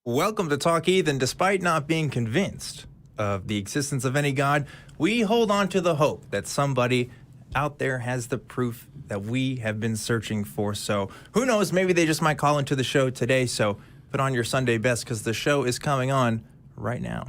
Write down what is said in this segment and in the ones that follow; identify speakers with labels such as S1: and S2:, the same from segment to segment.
S1: Welcome to Talk Heathen. Despite not being convinced of the existence of any God, we hold on to the hope that somebody out there has the proof that we have been searching for. So who knows, maybe they just might call into the show today. So put on your Sunday best because the show is coming on right now.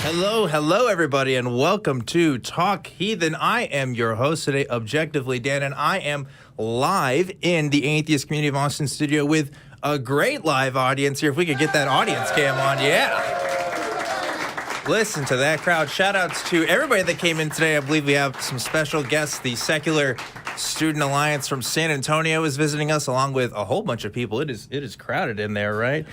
S1: Hello, everybody, and welcome to Talk Heathen. I am your host today, ObjectivelyDan, and I am live in the Atheist Community of Austin studio with a great live audience here. If we could get that audience cam on, yeah. Listen to that crowd. Shout-outs to everybody that came in today. I believe we have some special guests. The Secular Student Alliance from San Antonio is visiting us, along with a whole bunch of people. It is crowded in there, right?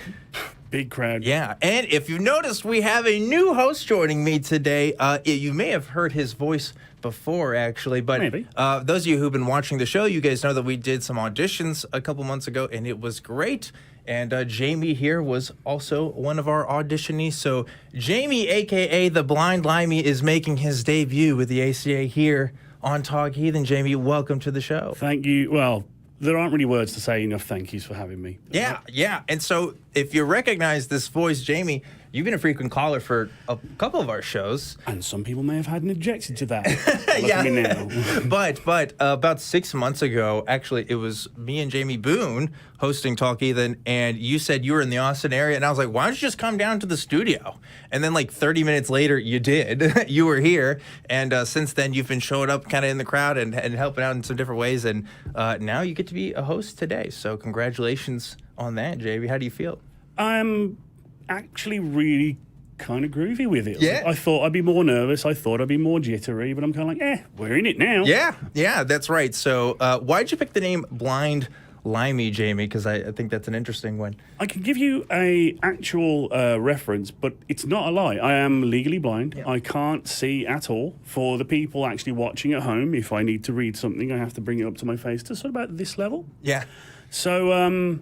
S2: Big crowd.
S1: Yeah, and if you've noticed, we have a new host joining me today. You may have heard his voice before, actually, but
S2: Maybe.
S1: Those of you who've been watching the show, you guys know that we did some auditions a couple months ago, and it was great. And Jamie here was also one of our auditionees. So Jamie, a.k.a. the Blind Limey, is making his debut with the ACA here on Talk Heathen. Jamie, welcome to the show.
S2: Thank you. Well, there aren't really words to say enough thank yous for having me.
S1: Yeah. And so if you recognize this voice, Jamie, you've been a frequent caller for a couple of our shows.
S2: And some people may have had an objection to that. Look at me now.
S1: But about 6 months ago, actually, it was me and Jamie Boone hosting Talk Heathen, and you said you were in the Austin area, and I was like, why don't you just come down to the studio? And then like 30 minutes later, you did. You were here, and since then, you've been showing up kind of in the crowd and helping out in some different ways, and now you get to be a host today. So congratulations on that, Jamie. How do you feel?
S2: I'm actually really kind of groovy with it.
S1: Yeah.
S2: I thought I'd be more nervous. I thought I'd be more jittery, but I'm kind of like, we're in it now.
S1: Yeah, that's right. So why'd you pick the name Blind Limey, Jamie? Because I think that's an interesting one.
S2: I can give you a actual reference, but it's not a lie. I am legally blind.
S1: Yeah.
S2: I can't see at all. For the people actually watching at home, if I need to read something, I have to bring it up to my face to sort of about this level.
S1: Yeah.
S2: So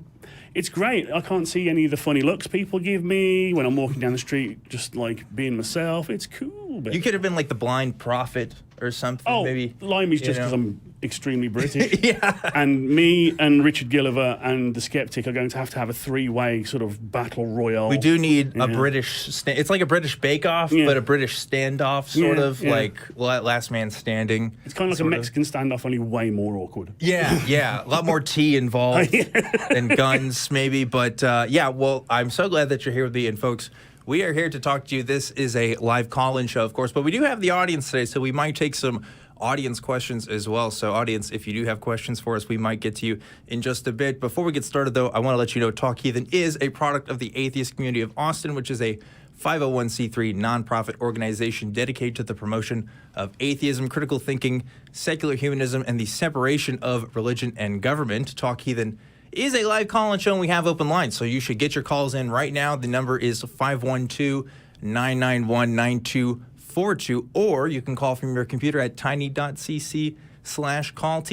S2: it's great. I can't see any of the funny looks people give me when I'm walking down the street, just like being myself. It's cool. But
S1: You could have been like the Blind Prophet or something.
S2: oh,
S1: maybe.
S2: Limey's just because I'm extremely British.
S1: Yeah.
S2: And me and Richard Gilliver and the Skeptic are going to have a three-way sort of battle royale.
S1: We do need a British... it's like a British bake-off, but a British standoff, sort of, like last man standing.
S2: It's kind of like a Mexican standoff, only way more awkward.
S1: Yeah. A lot more tea involved than guns, maybe. But, well, I'm so glad that you're here with me. And, folks, we are here to talk to you. This is a live call-in show, of course, but we do have the audience today, so we might take some audience questions as well. So, audience, if you do have questions for us, we might get to you in just a bit. Before we get started, though, I want to let you know Talk Heathen is a product of the Atheist Community of Austin, which is a 501c3 nonprofit organization dedicated to the promotion of atheism, critical thinking, secular humanism, and the separation of religion and government. Talk Heathen is a live call-in show, and we have open lines, so you should get your calls in right now. The number is 512-991-9242, or you can call from your computer at tiny.cc/callth,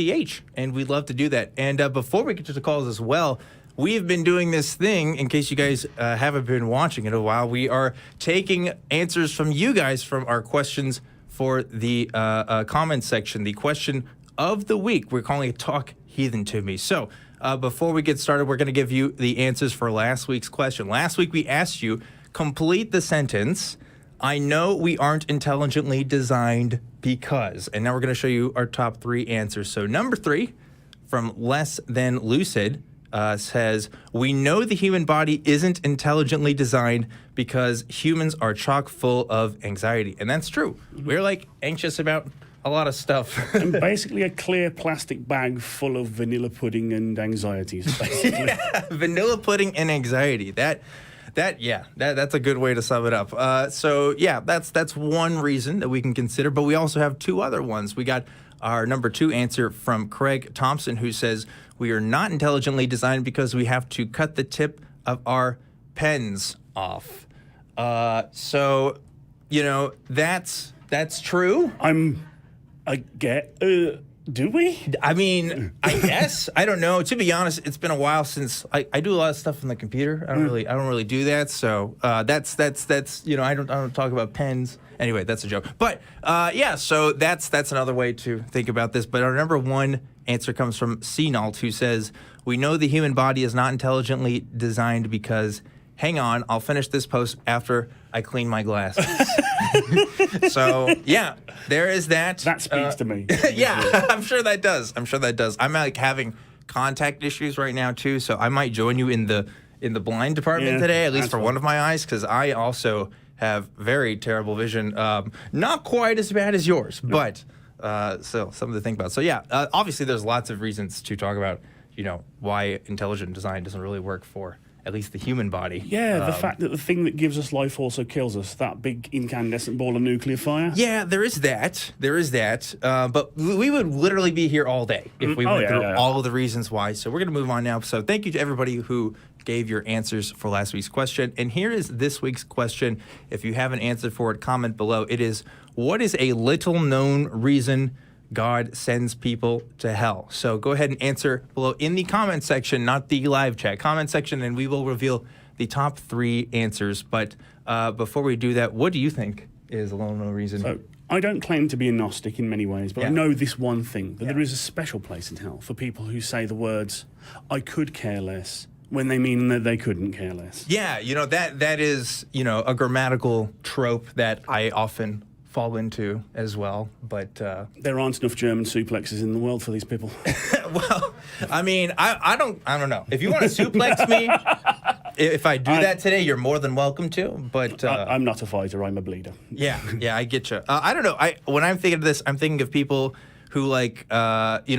S1: and we'd love to do that. And before we get to the calls as well, we've been doing this thing, in case you guys haven't been watching it a while, we are taking answers from you guys from our questions for the comment section. The question of the week, we're calling it Talk Heathen to Me. So before we get started, we're going to give you the answers for last week's question. Last week, we asked you, complete the sentence, I know we aren't intelligently designed because. And now we're going to show you our top three answers. So number 3, from Less Than Lucid, says, we know the human body isn't intelligently designed because humans are chock full of anxiety. And that's true. We're like anxious about a lot of stuff.
S2: And basically a clear plastic bag full of vanilla pudding and anxieties, basically.
S1: Vanilla pudding and anxiety. That's a good way to sum it up. That's one reason that we can consider, but we also have two other ones. We got our number 2 answer from Craig Thompson, who says, we are not intelligently designed because we have to cut the tip of our pens off. That's true.
S2: Do we?
S1: I mean, I guess. I don't know. To be honest, it's been a while since I do a lot of stuff on the computer. I don't really do that. So that's I don't talk about pens. Anyway, that's a joke. But so that's another way to think about this. But our number 1 answer comes from Cnault, who says, we know the human body is not intelligently designed because, hang on, I'll finish this post after I clean my glasses. So, yeah, there is that.
S2: That speaks to me.
S1: Yeah, I'm sure that does. I'm like having contact issues right now, too, so I might join you in the blind department today, at least for one of my eyes, because I also have very terrible vision. Not quite as bad as yours, but still something to think about. So, yeah, obviously there's lots of reasons to talk about, why intelligent design doesn't really work for at least the human body.
S2: Yeah, the fact that the thing that gives us life also kills us, that big incandescent ball of nuclear fire.
S1: Yeah, there is that. But we would literally be here all day if we went through all of the reasons why. So we're going to move on now. So thank you to everybody who gave your answers for last week's question. And here is this week's question. If you haven't answered for it, comment below. It is, what is a little known reason God sends people to hell? So go ahead and answer below in the comment section, not the live chat, comment section, and we will reveal the top 3 answers. But before we do that, what do you think is a little known reason?
S2: So, I don't claim to be a Gnostic in many ways, but I know this one thing, that there is a special place in hell for people who say the words, I could care less, when they mean that they couldn't care less.
S1: Yeah, that is, a grammatical trope that I often fall into as well, but
S2: there aren't enough German suplexes in the world for these people.
S1: Well, I mean, I don't know. If you want to suplex me, if I do that today, you're more than welcome to. But
S2: I'm not a fighter. I'm a bleeder.
S1: Yeah, I get you. I don't know. When I'm thinking of this, I'm thinking of people who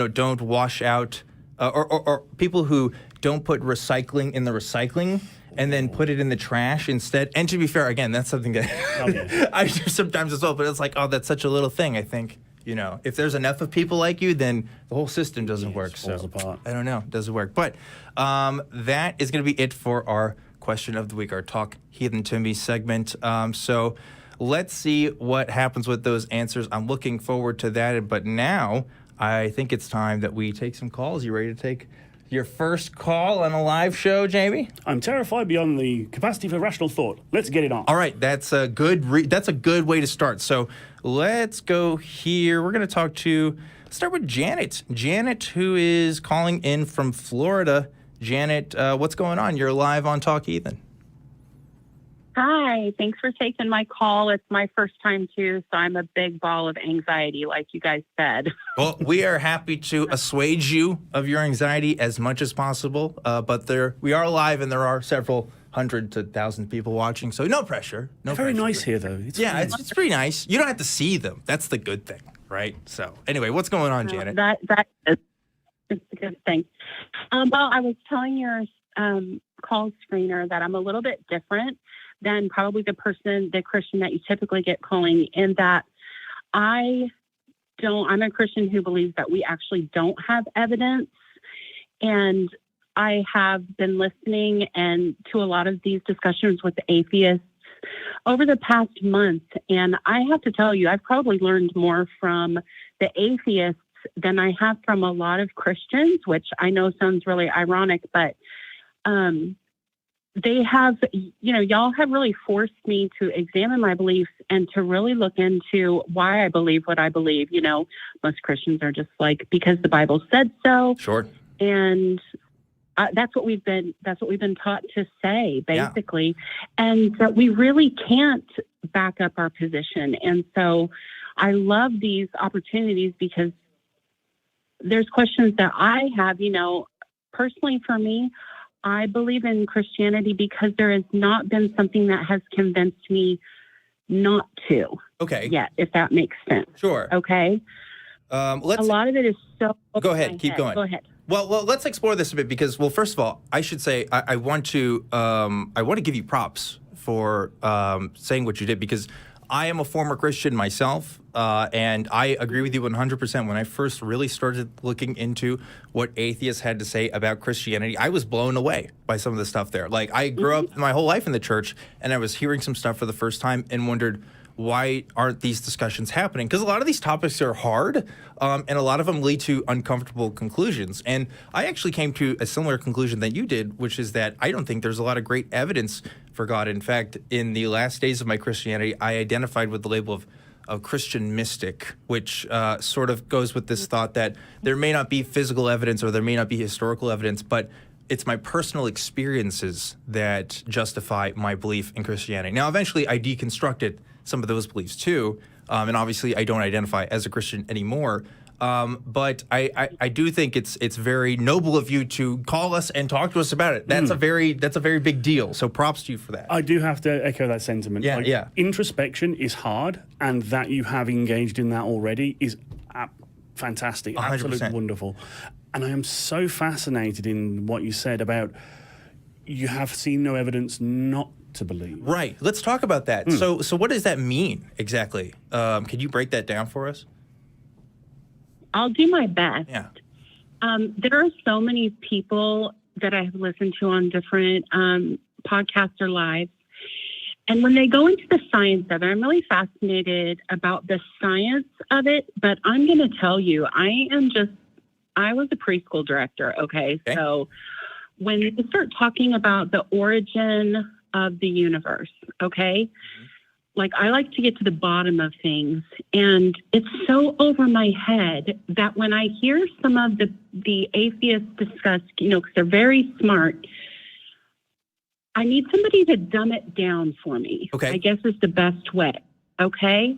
S1: don't wash out, or people who don't put recycling in the recycling and then put it in the trash instead. And to be fair, again, that's something that I do sometimes as well. But it's like, oh, that's such a little thing. I think, if there's enough of people like you, then the whole system doesn't work.
S2: Falls apart.
S1: I don't know. It doesn't work. But that is going to be it for our question of the week, our Talk Heathen to Me segment. So let's see what happens with those answers. I'm looking forward to that. But now I think it's time that we take some calls. You ready to take your first call on a live show, Jamie?
S2: I'm terrified beyond the capacity for rational thought. Let's get it on.
S1: All right, that's a good way to start. So let's go here. We're going to start with Janet. Janet, who is calling in from Florida. Janet, what's going on? You're live on Talk Heathen.
S3: Hi, thanks for taking my call. It's my first time too, so I'm a big ball of anxiety, like you guys said.
S1: Well, we are happy to assuage you of your anxiety as much as possible, but we are live and there are several hundred to thousand people watching, so no pressure.
S2: Very nice here, though.
S1: It's pretty nice. You don't have to see them. That's the good thing, right? So anyway, what's going on, Janet?
S3: That is a good thing. Well, I was telling your call screener that I'm a little bit different than probably the Christian that you typically get calling, in that I'm a Christian who believes that we actually don't have evidence. And I have been listening to a lot of these discussions with the atheists over the past month. And I have to tell you, I've probably learned more from the atheists than I have from a lot of Christians, which I know sounds really ironic, but they have, y'all have really forced me to examine my beliefs and to really look into why I believe what I believe. Most Christians are just like, because the Bible said so.
S1: Sure.
S3: And that's what we've been taught to say, basically. Yeah. And that we really can't back up our position. And so I love these opportunities because there's questions that I have, personally for me. I believe in Christianity because there has not been something that has convinced me not to.
S1: Okay.
S3: Yet, if that makes sense.
S1: Sure.
S3: Okay. A lot of it is so.
S1: Go ahead. Keep going.
S3: Go ahead.
S1: Well, let's explore this a bit because, first of all, I should say I want to give you props for saying what you did, because I am a former Christian myself, and I agree with you 100%. When I first really started looking into what atheists had to say about Christianity, I was blown away by some of the stuff there. Like, I grew up my whole life in the church, and I was hearing some stuff for the first time and wondered, why aren't these discussions happening? Because a lot of these topics are hard, and a lot of them lead to uncomfortable conclusions. And I actually came to a similar conclusion that you did, which is that I don't think there's a lot of great evidence for God. In fact, in the last days of my Christianity, I identified with the label of a Christian mystic, which sort of goes with this thought that there may not be physical evidence or there may not be historical evidence, but it's my personal experiences that justify my belief in Christianity. Now, eventually, I deconstructed some of those beliefs too, and obviously, I don't identify as a Christian anymore. But I do think it's very noble of you to call us and talk to us about it. That's a very big deal. So props to you for that.
S2: I do have to echo that sentiment.
S1: Yeah.
S2: Introspection is hard, and that you have engaged in that already is fantastic,
S1: 100%.
S2: absolutely wonderful. And I am so fascinated in what you said about you have seen no evidence not to believe.
S1: Right. Let's talk about that. So what does that mean exactly? Can you break that down for us?
S3: I'll do my best.
S1: Yeah.
S3: There are so many people that I have listened to on different podcasts or lives. And when they go into the science of it, I'm really fascinated about the science of it. But I'm going to tell you, I was a preschool director. Okay. So when you start talking about the origin of the universe, okay, like I like to get to the bottom of things, and it's so over my head that when I hear some of the atheists discuss, because they're very smart, I need somebody to dumb it down for me.
S1: Okay.
S3: I guess is the best way. Okay.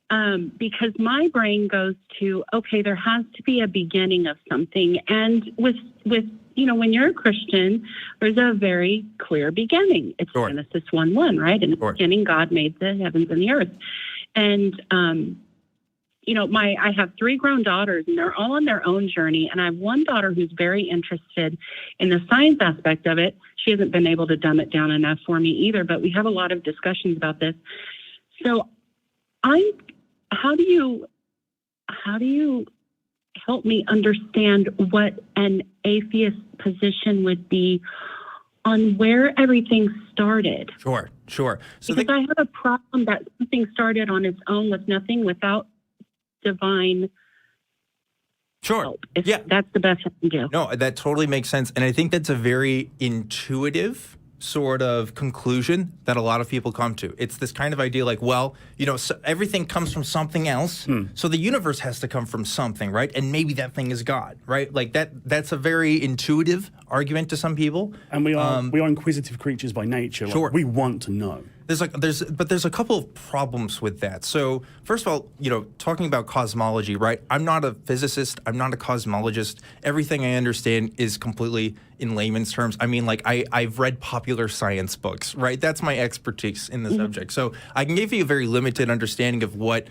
S3: Because my brain goes to, okay, there has to be a beginning of something. And with when you're a Christian, there's a very clear beginning. It's Genesis 1:1, right? In the beginning, God made the heavens and the earth. And, I have 3 grown daughters, and they're all on their own journey. And I have one daughter who's very interested in the science aspect of it. She hasn't been able to dumb it down enough for me either, but we have a lot of discussions about this. So how do you help me understand what an atheist position would be on where everything started?
S1: Sure. So
S3: because I have a problem that something started on its own with nothing, without divine help. That's the best I can do.
S1: No, that totally makes sense. And I think that's a very intuitive sort of conclusion that a lot of people come to. It's this kind of idea like, well, so everything comes from something else. So the universe has to come from something, right? And maybe that thing is God, right? Like that's a very intuitive argument to some people.
S2: And we are inquisitive creatures by nature. Like, we want to know.
S1: There's a couple of problems with that. So first of all, talking about cosmology, right? I'm not a physicist. I'm not a cosmologist. Everything I understand is completely in layman's terms. I mean, like I've read popular science books, right? That's my expertise in the subject. So I can give you a very limited understanding of what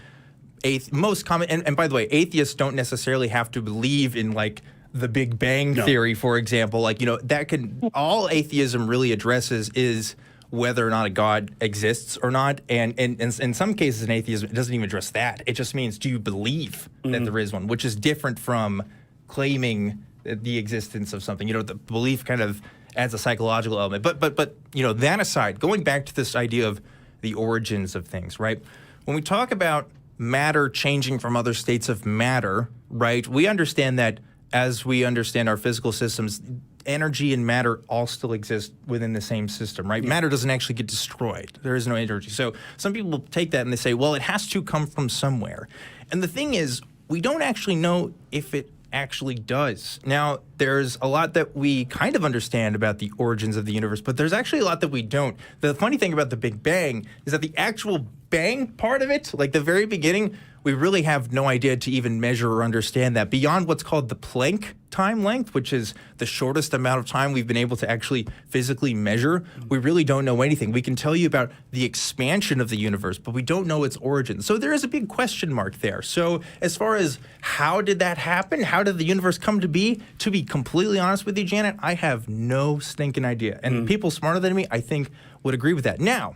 S1: most common. And by the way, atheists don't necessarily have to believe in like the Big Bang theory, for example. Like that can all atheism really addresses is whether or not a God exists or not. And in some cases in atheism, it doesn't even address that. It just means, do you believe that there is one, which is different from claiming the existence of something. The belief kind of adds a psychological element. But that aside, going back to this idea of the origins of things, right? When we talk about matter changing from other states of matter, right, we understand that as we understand our physical systems, energy and matter all still exist within the same system, right? Matter doesn't actually get destroyed. There is no energy. So some people take that and they say, well, it has to come from somewhere. And the thing is, we don't actually know if it actually does. Now, there's a lot that we kind of understand about the origins of the universe, but there's actually a lot that we don't. The funny thing about the Big Bang is that the actual bang part of it, like the very beginning, we really have no idea to even measure or understand that beyond what's called the Planck time length, which is the shortest amount of time we've been able to actually physically measure. We really don't know anything. We can tell you about the expansion of the universe, but we don't know its origin. So there is a big question mark there. So as far as how did that happen? How did the universe come to be completely honest with you, Janet, I have no stinking idea. And people smarter than me, I think, would agree with that. Now,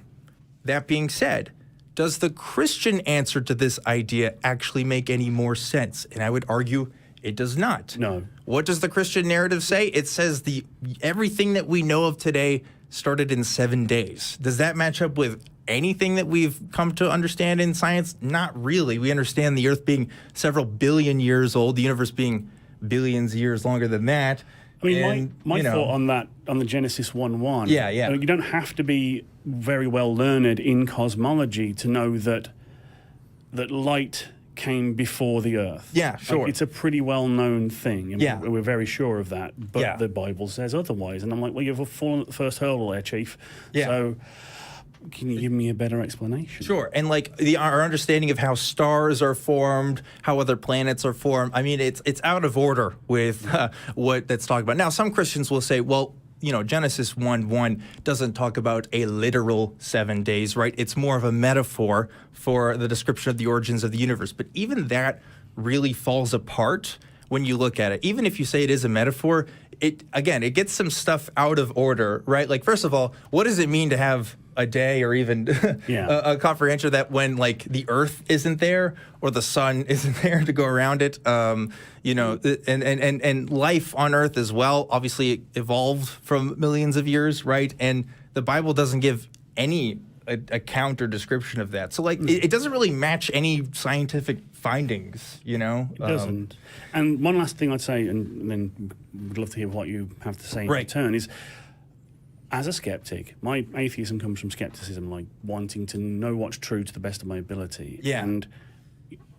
S1: that being said, does the Christian answer to this idea actually make any more sense? And I would argue it does not.
S2: No.
S1: What does the Christian narrative say? It says everything that we know of today started in 7 days. Does that match up with anything that we've come to understand in science? Not really. We understand the Earth being several billion years old, the universe being billions of years longer than that.
S2: I mean, my thought on that, on the Genesis 1:1.
S1: Yeah.
S2: You don't have to be very well learned in cosmology to know that that light came before the earth.
S1: Yeah, sure.
S2: It's a pretty well-known thing. And
S1: Yeah.
S2: we're very sure of that, but
S1: Yeah.
S2: the Bible says otherwise. And I'm like, well, you've fallen at the first hurdle there, Chief.
S1: Yeah.
S2: So can you give me a better explanation?
S1: Sure. And like our understanding of how stars are formed, how other planets are formed, I mean, it's out of order with what that's talking about. Now, some Christians will say, well, you know, Genesis 1:1 doesn't talk about a literal 7 days, right? It's more of a metaphor for the description of the origins of the universe. But even that really falls apart when you look at it. Even if you say it is a metaphor, it gets some stuff out of order, right? Like, first of all, what does it mean to have a day or even a comprehension that when like the earth isn't there or the sun isn't there to go around it, you know, and life on earth as well, obviously evolved from millions of years, right? And the Bible doesn't give any account or description of that. So like it doesn't really match any scientific findings, you know?
S2: It doesn't. And one last thing I'd say, and then would love to hear what you have to say in return, is as a skeptic, my atheism comes from skepticism, like wanting to know what's true to the best of my ability.
S1: Yeah.
S2: And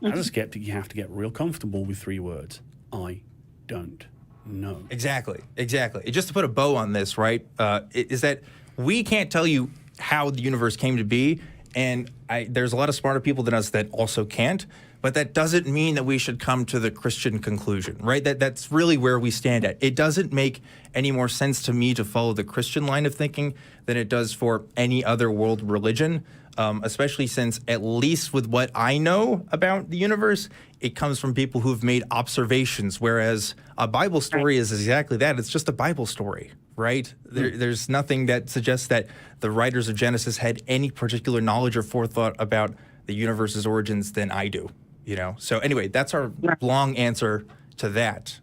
S2: as a skeptic, you have to get real comfortable with 3 words. I don't know.
S1: Exactly. Just to put a bow on this, right, is that we can't tell you how the universe came to be, and there's a lot of smarter people than us that also can't, but that doesn't mean that we should come to the Christian conclusion, right? That's really where we stand at. It doesn't make any more sense to me to follow the Christian line of thinking than it does for any other world religion, especially since, at least with what I know about the universe, it comes from people who've made observations, whereas a Bible story is exactly that. It's just a Bible story, right? There's nothing that suggests that the writers of Genesis had any particular knowledge or forethought about the universe's origins than I do, you know? So anyway, that's our long answer to that.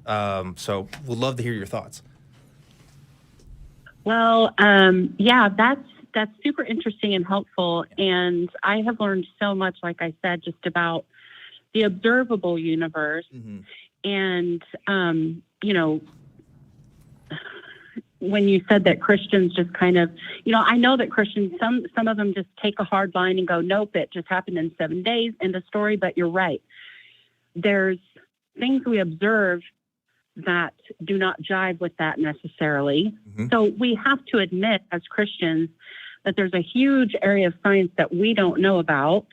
S1: So we'd love to hear your thoughts.
S3: Well, yeah, that's super interesting and helpful. And I have learned so much, like I said, just about the observable universe. And, you know, when you said that Christians just kind of, you know, I know that Christians, some of them just take a hard line and go, nope, it just happened in 7 days, end of story. But you're right. There's things we observe that do not jive with that necessarily. So we have to admit as Christians that there's a huge area of science that we don't know about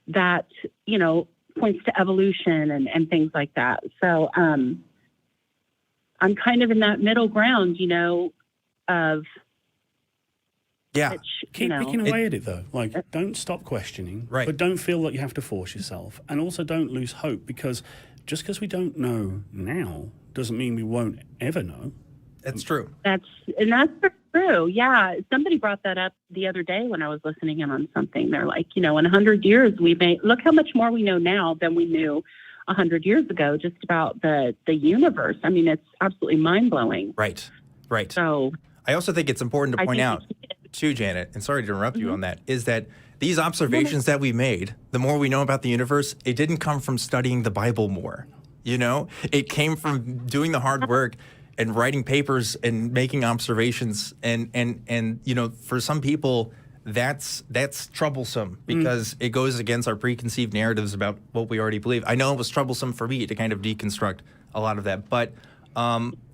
S3: that, you know, points to evolution and things like that. So I'm kind of in that middle ground, you know, of which,
S2: keep picking away at it though. Like, don't stop questioning, but don't feel that you have to force yourself, and also don't lose hope, because just because we don't know now doesn't mean we won't ever know.
S1: That's true.
S3: That's true. Yeah. Somebody brought that up the other day when I was listening in on something. They're like, you know, in 100 years, look how much more we know now than we knew 100 years ago, just about the universe. I mean, it's absolutely mind blowing.
S1: Right.
S3: So
S1: I also think it's important to point out too, Janet, and sorry to interrupt you on that, is that these observations that we made, the more we know about the universe, it didn't come from studying the Bible more. You know, it came from doing the hard work and writing papers and making observations. And you know, for some people, that's troublesome because it goes against our preconceived narratives about what we already believe. I know it was troublesome for me to kind of deconstruct a lot of that, but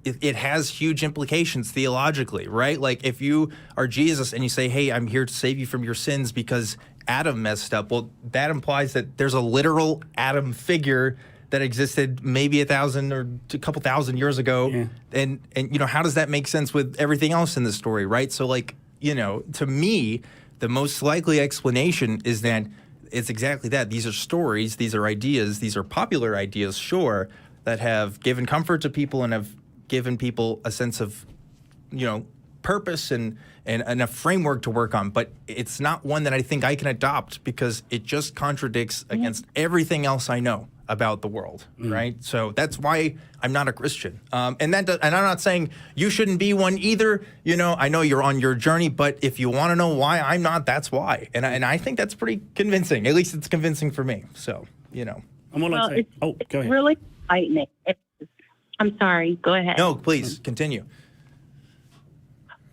S1: it has huge implications theologically, right? Like if you are Jesus and you say, hey, I'm here to save you from your sins because Adam messed up, well, that implies that there's a literal Adam figure that existed maybe 1,000 or a couple thousand years ago. Yeah. And you know, how does that make sense with everything else in the story, right? So like, you know, to me, the most likely explanation is that it's exactly that. These are stories, these are ideas, these are popular ideas, sure, that have given comfort to people and have given people a sense of, you know, purpose and a framework to work on. But it's not one that I think I can adopt because it just contradicts against everything else I know about the world, right? So that's why I'm not a Christian. And I'm not saying you shouldn't be one either. You know, I know you're on your journey, but if you want to know why I'm not, that's why. And I think that's pretty convincing. At least it's convincing for me. So, you know.
S2: And what
S3: well,
S2: I'd say, go ahead.
S3: It's really enlightening. I'm sorry. Go ahead.
S1: No, please continue.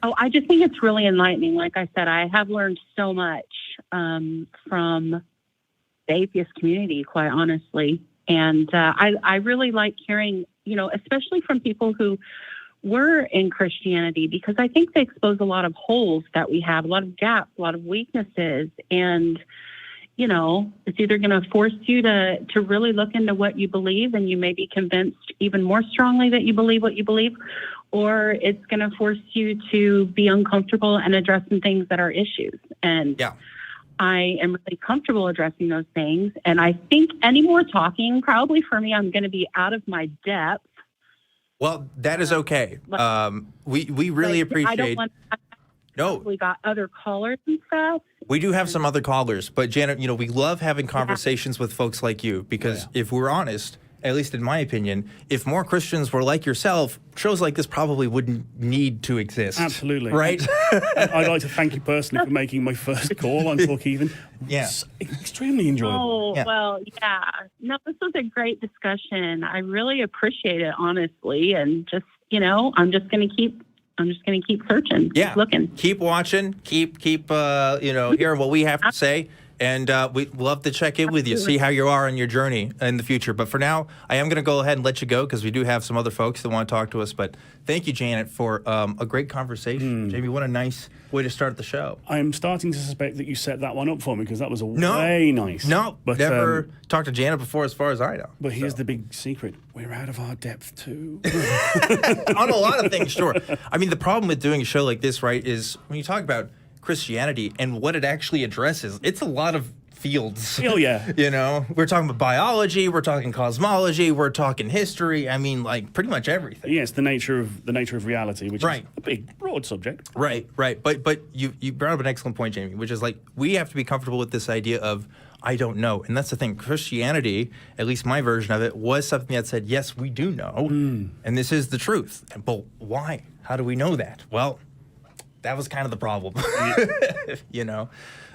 S3: Oh, I just think it's really enlightening. Like I said, I have learned so much from the atheist community, quite honestly. And I really like hearing, especially from people who were in Christianity, because I think they expose a lot of holes that we have, a lot of gaps, a lot of weaknesses. And, it's either going to force you to really look into what you believe, and you may be convinced even more strongly that you believe what you believe, or it's going to force you to be uncomfortable and address some things that are issues. And I am really comfortable addressing those things. And I think any more talking, probably for me, I'm going to be out of my depth.
S1: Well, that is okay. We really appreciate.
S3: I don't want.
S1: No,
S3: we got other callers and stuff.
S1: We do have some other callers, but Janet, we love having conversations with folks like you, because if we're honest, at least in my opinion, if more Christians were like yourself, shows like this probably wouldn't need to exist.
S2: Absolutely.
S1: Right?
S2: I'd like to thank you personally for making my first call on Talk Heathen.
S1: Yeah.
S2: It's extremely enjoyable.
S3: Oh, well, yeah. No, this was a great discussion. I really appreciate it, honestly. And just, I'm just going to keep searching, keep looking.
S1: Keep watching, keep hearing what we have to say. And we'd love to check in with you, see how you are on your journey in the future. But for now, I am going to go ahead and let you go, because we do have some other folks that want to talk to us. But thank you, Janet, for a great conversation. Jamie, what a nice way to start the show.
S2: I'm starting to suspect that you set that one up for me, because that was way nice.
S1: No, but never talked to Janet before, as far as I know.
S2: But here's the big secret. We're out of our depth, too.
S1: On a lot of things, sure. I mean, the problem with doing a show like this, right, is when you talk about Christianity and what it actually addresses, it's a lot of fields.
S2: Oh, yeah.
S1: We're talking about biology, we're talking cosmology, we're talking history. I mean, like, pretty much everything.
S2: Yes, the nature of reality, which is a big, broad subject.
S1: Right. But you brought up an excellent point, Jamie, which is like, we have to be comfortable with this idea of, I don't know. And that's the thing. Christianity, at least my version of it, was something that said, yes, we do know, and this is the truth. But why? How do we know that? Well, that was kind of the problem.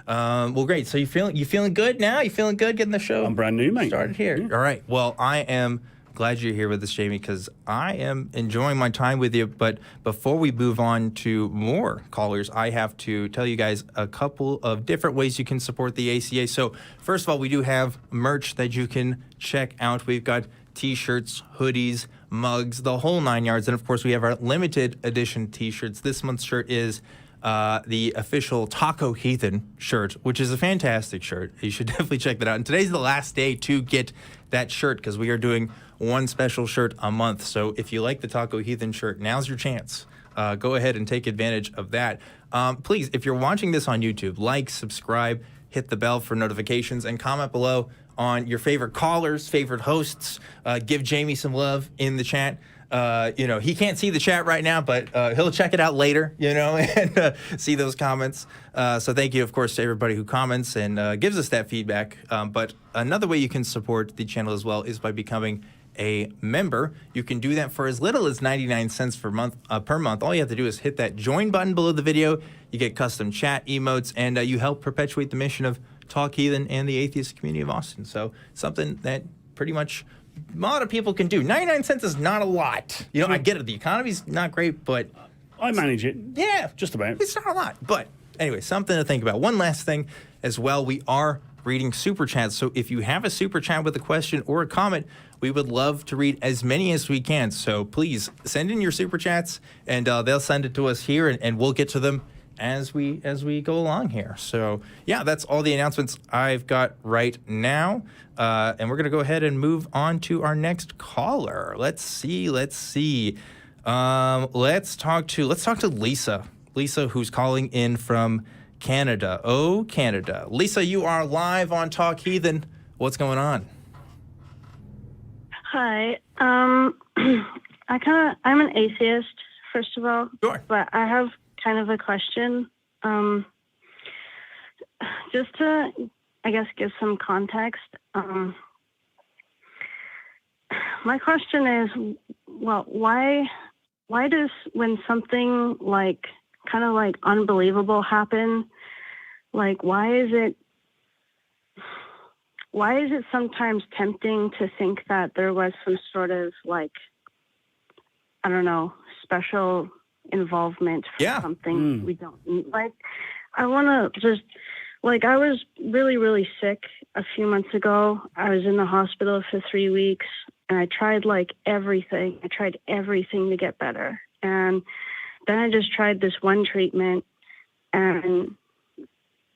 S1: Well, great. So you feeling good now? You feeling good getting the show?
S2: I'm brand new, mate.
S1: Started here. Yeah. All right. Well, I am glad you're here with us, Jamie, because I am enjoying my time with you. But before we move on to more callers, I have to tell you guys a couple of different ways you can support the ACA. So first of all, we do have merch that you can check out. We've got T-shirts, hoodies, mugs, the whole 9 yards. And of course, we have our limited edition T-shirts. This month's shirt is the official Taco Heathen shirt, which is a fantastic shirt. You should definitely check that out. And today's the last day to get that shirt, because we are doing one special shirt a month. So if you like the Taco Heathen shirt, now's your chance. Go ahead and take advantage of that. Please, if you're watching this on YouTube, like, subscribe, hit the bell for notifications, and comment below on your favorite callers, favorite hosts. Give Jamie some love in the chat. He can't see the chat right now, but he'll check it out later, and see those comments. So thank you, of course, to everybody who comments and gives us that feedback. But another way you can support the channel as well is by becoming a member. You can do that for as little as 99 cents per month. All you have to do is hit that join button below the video. You get custom chat emotes, and you help perpetuate the mission of Talk Heathen and the Atheist Community of Austin. So something that pretty much a lot of people can do. 99 cents is not a lot. I get it. The economy's not great, but
S2: I manage it.
S1: Yeah.
S2: Just about.
S1: It's not a lot. But anyway, something to think about. One last thing as well. We are reading super chats. So if you have a super chat with a question or a comment, we would love to read as many as we can. So please send in your super chats, and they'll send it to us here, and we'll get to them as we go along here. So yeah, that's all the announcements I've got right now. And we're going to go ahead and move on to our next caller. Let's see. Let's talk to Lisa. Lisa, who's calling in from Canada. Oh, Canada. Lisa, you are live on Talk Heathen. What's going on?
S4: Hi. I'm an atheist, first of all.
S1: Sure.
S4: But I have kind of a question. Just to, I guess, give some context. My question is, well, why does, when something kind of unbelievable happen, why is it sometimes tempting to think that there was some sort of I don't know, special involvement for something we don't like? I want to just I was really, really sick a few months ago, I was in the hospital for 3 weeks, and I tried like everything. I tried everything to get better. And then I just tried this one treatment, and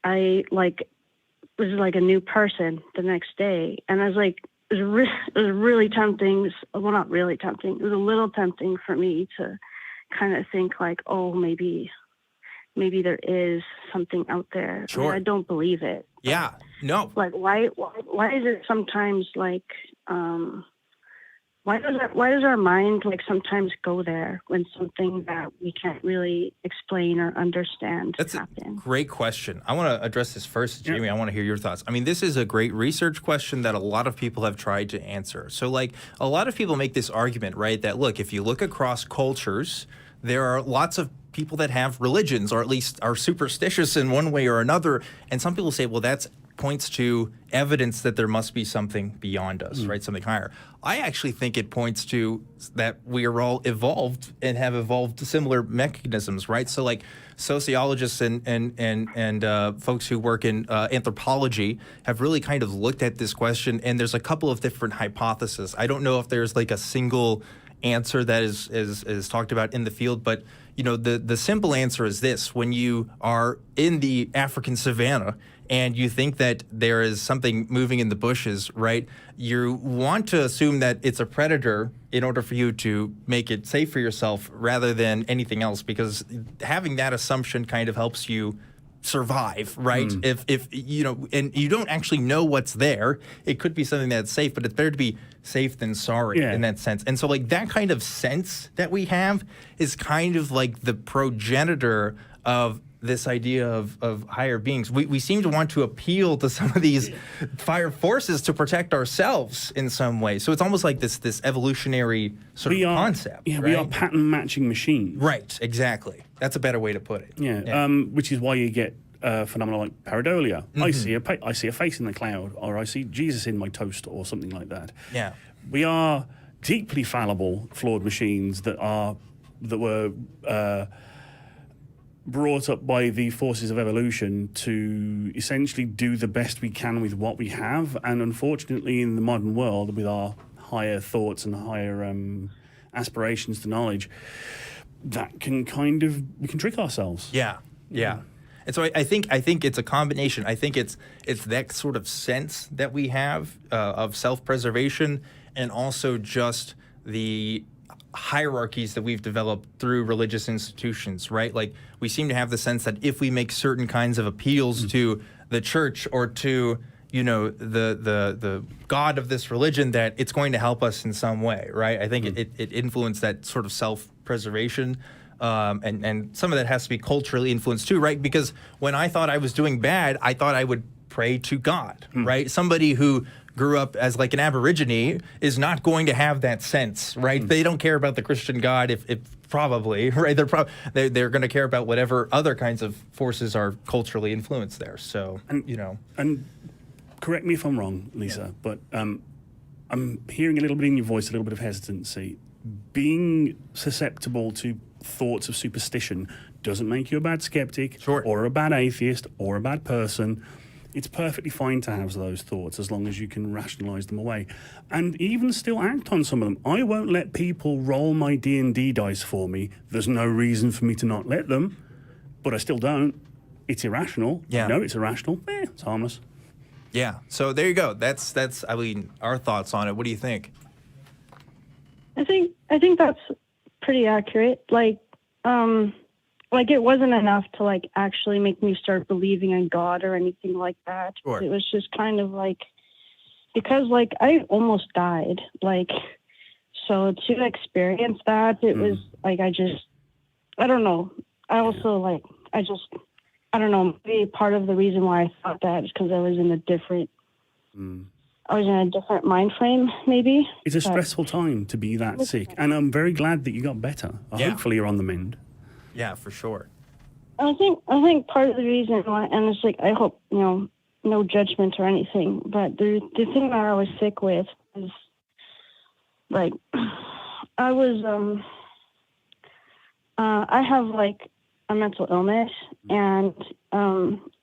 S4: I like was like a new person the next day. And I was like, it was really tempting. Well, not really tempting. It was a little tempting for me to kind of think like, oh, maybe there is something out there.
S1: Sure.
S4: I mean, I don't believe it.
S1: Yeah. No.
S4: Like, why is it sometimes like, why does our mind like sometimes go there when something that we can't really explain or understand
S1: That's
S4: happen?
S1: a great question. I want to address this first, Jamie. I want to hear your thoughts. I mean, this is a great research question that a lot of people have tried to answer. So, like, a lot of people make this argument, right, that, look, if you look across cultures, there are lots of people that have religions, or at least are superstitious in one way or another. And some people say, well, that points to evidence that there must be something beyond us, right? Something higher. I actually think it points to that we are all evolved and have evolved similar mechanisms, right? So like sociologists and folks who work in anthropology have really kind of looked at this question, and there's a couple of different hypotheses. I don't know if there's like a single answer that is talked about in the field, but you know, the simple answer is this: when you are in the African savannah and you think that there is something moving in the bushes, right, you want to assume that it's a predator in order for you to make it safe for yourself rather than anything else, because having that assumption kind of helps you survive, right? If you know, and you don't actually know what's there, it could be something that's safe, but it's better to be safe than sorry in that sense. And so like that kind of sense that we have is kind of like the progenitor of this idea of higher beings. We seem to want to appeal to some of these fire forces to protect ourselves in some way. So it's almost like this evolutionary sort of concept.
S2: Yeah,
S1: right?
S2: we are pattern matching machines.
S1: Right, exactly. That's a better way to put it.
S2: Yeah. Which is why you get phenomena like pareidolia. I see a face in the cloud, or I see Jesus in my toast, or something like that.
S1: Yeah.
S2: We are deeply fallible, flawed machines that were brought up by the forces of evolution to essentially do the best we can with what we have. And unfortunately, in the modern world, with our higher thoughts and higher aspirations to knowledge, that can we can trick ourselves.
S1: Yeah. And so I think it's a combination. I think it's that sort of sense that we have of self-preservation, and also just the hierarchies that we've developed through religious institutions, right? Like we seem to have the sense that if we make certain kinds of appeals to the church or to, you know, the God of this religion, that it's going to help us in some way, right? I think it influenced that sort of self-preservation. And some of that has to be culturally influenced too, right? Because when I thought I was doing bad, I thought I would pray to God, right? Somebody who grew up as like an Aborigine is not going to have that sense, right? They don't care about the Christian God, if probably, right? They're going to care about whatever other kinds of forces are culturally influenced there. So, you know. And
S2: correct me if I'm wrong, Lisa, but I'm hearing a little bit in your voice, a little bit of hesitancy. Being susceptible to thoughts of superstition doesn't make you a bad skeptic or a bad atheist or a bad person. It's perfectly fine to have those thoughts as long as you can rationalize them away and even still act on some of them. I won't let people roll my D&D dice for me. There's no reason for me to not let them, but I still don't. It's irrational.
S1: Yeah.
S2: I know it's irrational. It's harmless.
S1: Yeah. So there you go. That's I mean, our thoughts on it. What do you think?
S4: I think that's pretty accurate. Like it wasn't enough to like actually make me start believing in God or anything like that.
S1: Sure.
S4: It was just kind of like, because like I almost died. Like, so to experience that, it was like, I don't know. I also like, I don't know, maybe part of the reason why I thought that is because I was in a different mind frame, maybe.
S2: It's a stressful time to be that sick. And I'm very glad that you got better. Hopefully you're on the mend.
S1: Yeah, for sure.
S4: I think part of the reason why, and it's like, I hope, you know, no judgment or anything, but the thing that I was sick with is like, I was, I have like a mental illness, and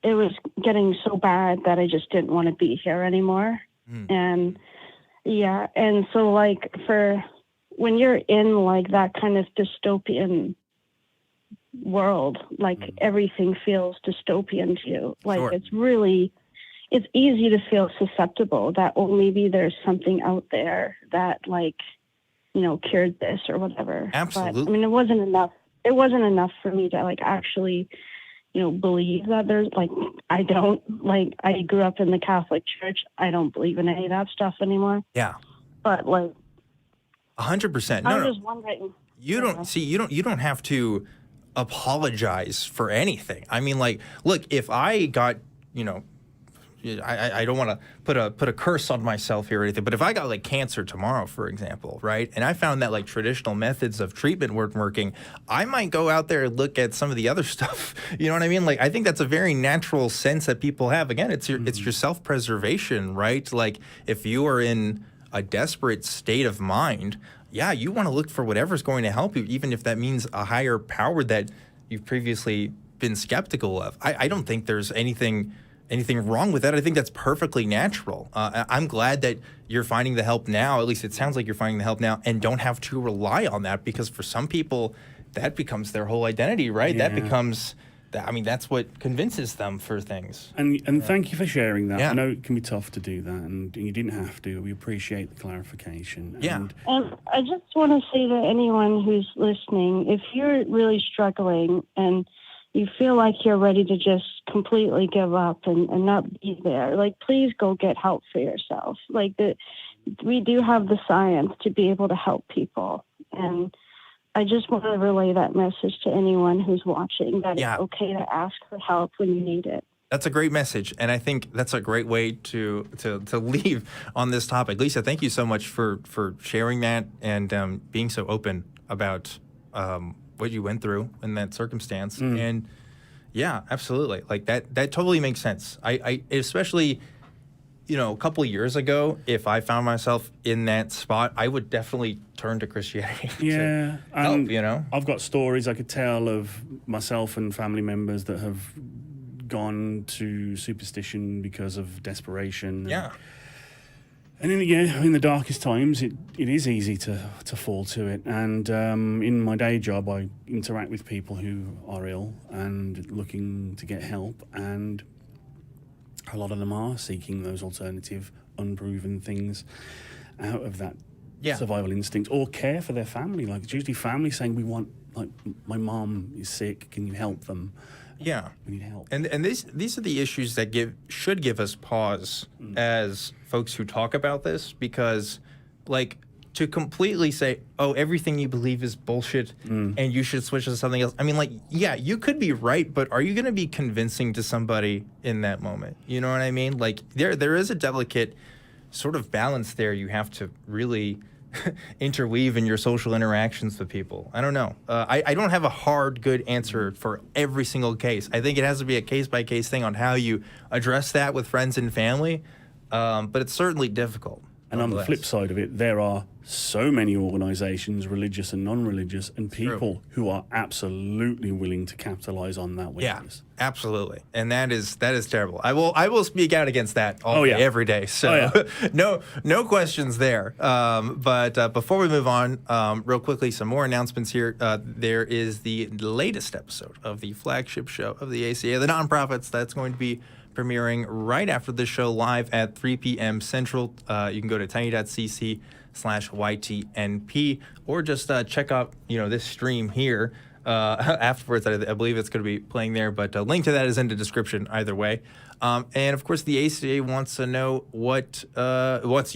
S4: it was getting so bad that I just didn't want to be here anymore. And and so like for when you're in like that kind of dystopian world, like everything feels dystopian to you. Like it's easy to feel susceptible that, oh, maybe there's something out there that like, you know, cured this or whatever.
S1: Absolutely.
S4: But, I mean, it wasn't enough for me to like actually, you know, believe that there's like, I grew up in the Catholic Church. I don't believe in any of that stuff anymore.
S1: Yeah.
S4: But like
S1: 100%.
S4: I was just wondering.
S1: You don't have to apologize for anything. I mean, like, look, if I got, you know, I don't want to put a curse on myself here or anything, but if I got like cancer tomorrow, for example, right, and I found that like traditional methods of treatment weren't working, I might go out there and look at some of the other stuff. You know what I mean? Like, I think that's a very natural sense that people have. Again, it's your self-preservation, right? Like, if you are in a desperate state of mind, yeah, you want to look for whatever's going to help you, even if that means a higher power that you've previously been skeptical of. I don't think there's anything wrong with that. I think that's perfectly natural. I'm glad that you're finding the help now. At least it sounds like you're finding the help now, and don't have to rely on that, because for some people, that becomes their whole identity, right?
S2: Yeah.
S1: That becomes, I mean, that's what convinces them for things.
S2: And thank you for sharing that.
S1: Yeah.
S2: I know it can be tough to do that, and you didn't have to. We appreciate the clarification.
S1: Yeah.
S4: And I just want to say to anyone who's listening, if you're really struggling and you feel like you're ready to just completely give up and not be there, like, please go get help for yourself. Like, we do have the science to be able to help people. And I just want to relay that message to anyone who's watching, that it's okay to ask for help when you need it.
S1: That's a great message, and I think that's a great way to leave on this topic. Lisa, thank you so much for sharing that and being so open about what you went through in that circumstance. And yeah, absolutely, like that totally makes sense. I especially, you know, a couple of years ago, if I found myself in that spot, I would definitely turn to Christianity.
S2: Yeah,
S1: to help, you know.
S2: I've got stories I could tell of myself and family members that have gone to superstition because of desperation.
S1: Yeah.
S2: And in the darkest times, it is easy to fall to it. And in my day job, I interact with people who are ill and looking to get help, and a lot of them are seeking those alternative, unproven things out of that survival instinct, or care for their family. Like, it's usually family saying, "We want, like, my mom is sick. Can you help them?"
S1: Yeah,
S2: we need help.
S1: And these are the issues that should give us pause as folks who talk about this, because, like, to completely say, oh, everything you believe is bullshit and you should switch to something else. I mean, like, yeah, you could be right, but are you going to be convincing to somebody in that moment? You know what I mean? Like, there is a delicate sort of balance there you have to really interweave in your social interactions with people. I don't know. I don't have a hard, good answer for every single case. I think it has to be a case-by-case thing on how you address that with friends and family, but it's certainly difficult.
S2: And on the flip side of it, there are so many organizations, religious and non-religious, and people who are absolutely willing to capitalize on that weakness.
S1: Yeah, absolutely. And that is terrible. I will speak out against that all day, every day. So no questions there. But before we move on, real quickly, some more announcements here. There is the latest episode of the flagship show of the ACA, the Nonprofits, that's going to be premiering right after the show live at 3 p.m. Central. You can go to tiny.cc/YTNP, or just check out, this stream here afterwards. I believe it's going to be playing there, but a link to that is in the description either way. And of course, the ACA wants to know wants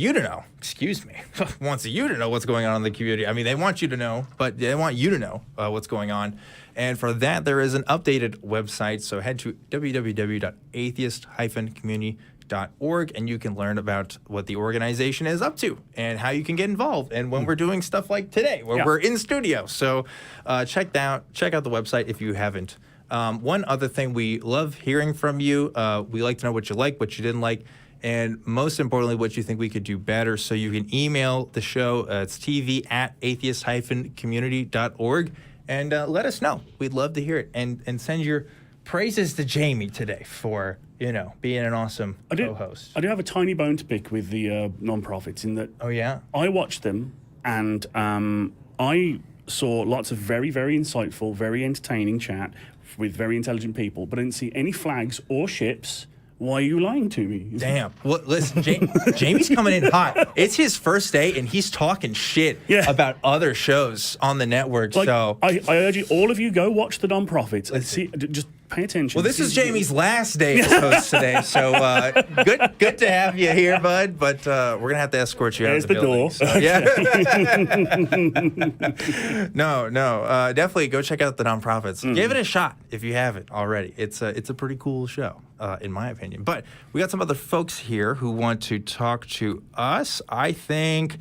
S1: you to know. Excuse me, wants you to know what's going on in the community. I mean, they want you to know, but they want you to know what's going on. And for that, there is an updated website. So head to www.atheist-community.org, and you can learn about what the organization is up to and how you can get involved, and when we're doing stuff like today, where we're in studio. So check out the website if you haven't. One other thing, we love hearing from you. We like to know what you like, what you didn't like, and most importantly, what you think we could do better. So you can email the show. It's tv@atheist-community.org. and let us know. We'd love to hear it, and send your praises to Jamie today for being an awesome co-host.
S2: I do have a tiny bone to pick with the non-profits in that.
S1: Oh yeah,
S2: I watched them, and I saw lots of very, very insightful, very entertaining chat with very intelligent people, but I didn't see any flags or ships. Why are you lying to me?
S1: Damn. Well, listen, Jamie's coming in hot. It's his first day, and he's talking shit about other shows on the network.
S2: Like,
S1: so
S2: I urge you, all of you, go watch the non-profits and see. Just pay attention.
S1: Well, this is Jamie's last day as host today, so good to have you here, bud. But we're gonna have to escort you out
S2: There's
S1: of the building.
S2: door.
S1: So, yeah. No. Definitely go check out the non-profits. Give it a shot if you haven't already. It's a pretty cool show, in my opinion. But we got some other folks here who want to talk to us. I think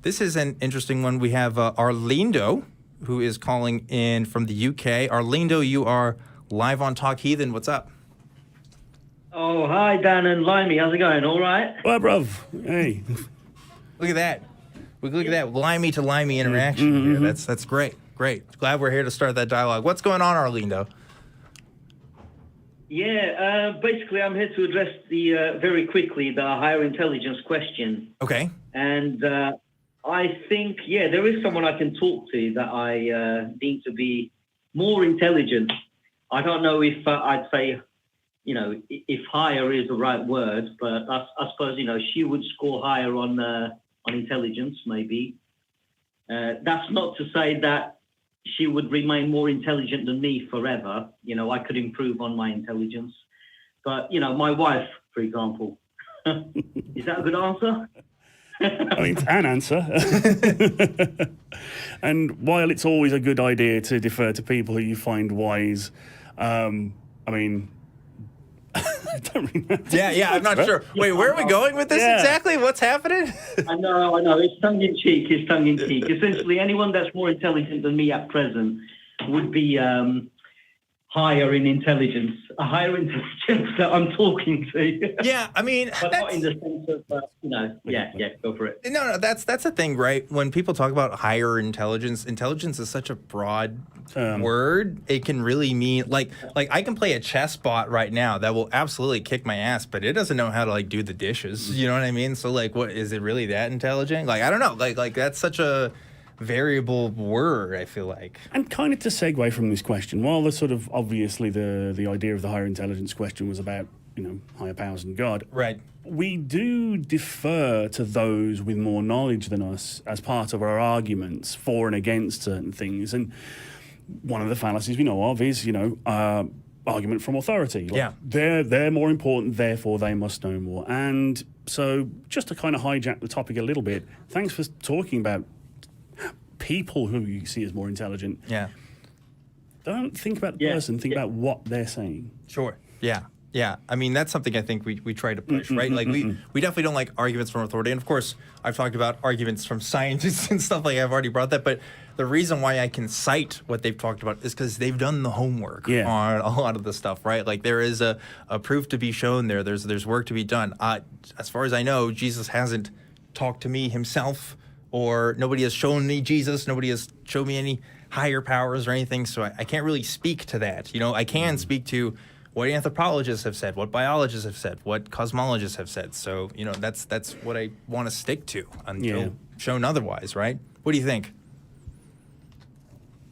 S1: this is an interesting one. We have Arlindo, who is calling in from the UK. Arlindo, you are live on Talk Heathen. What's up?
S5: Oh, hi, Dan and Limey. How's it going? All right?
S2: Well, bruv. Hey.
S1: Look at that. Look at that Limey to Limey interaction here. That's great. Great. Glad we're here to start that dialogue. What's going on, Arlindo?
S5: Yeah, basically, I'm here to address very quickly the higher intelligence question.
S1: Okay.
S5: And I think, there is someone I can talk to that I deem to be more intelligent. I don't know if I'd say, if higher is the right word, but I suppose, she would score higher on intelligence, maybe. That's not to say that she would remain more intelligent than me forever. I could improve on my intelligence. But, my wife, for example, is that a good answer?
S2: I mean, it's an answer. And while it's always a good idea to defer to people who you find wise, I mean, I don't really know.
S1: Yeah, I'm not sure. Wait, where are we going with this exactly? What's happening?
S5: I know. It's tongue-in-cheek. Essentially, anyone that's more intelligent than me at present would be higher in intelligence. A higher intelligence that I'm talking to.
S1: Yeah, I mean...
S5: But not in the sense of, go for it.
S1: No, that's the thing, right? When people talk about higher intelligence is such a broad word. It can really mean... Like I can play a chess bot right now that will absolutely kick my ass, but it doesn't know how to, do the dishes. You know what I mean? So, what, is it really that intelligent? I don't know. Like that's such a variable word, I feel like.
S2: And kind of to segue from this question, while the sort of obviously the idea of the higher intelligence question was about, higher powers than God.
S1: Right.
S2: We do defer to those with more knowledge than us as part of our arguments for and against certain things. And one of the fallacies we know of is, argument from authority. They're more important, therefore they must know more. And so just to kind of hijack the topic a little bit, thanks for talking about people who you see as more intelligent.
S1: Yeah.
S2: Don't think about the person, think about what they're saying.
S1: Sure. Yeah. I mean, that's something I think we try to push, right? We definitely don't like arguments from authority. And of course, I've talked about arguments from scientists and stuff I've already brought that. But the reason why I can cite what they've talked about is because they've done the homework on a lot of the stuff, right? There is a proof to be shown there. There's work to be done. As far as I know, Jesus hasn't talked to me himself, or nobody has shown me Jesus. Nobody has shown me any higher powers or anything. So I can't really speak to that. I can speak to what anthropologists have said, what biologists have said, what cosmologists have said. So, that's what I want to stick to until shown otherwise, right? What do you think?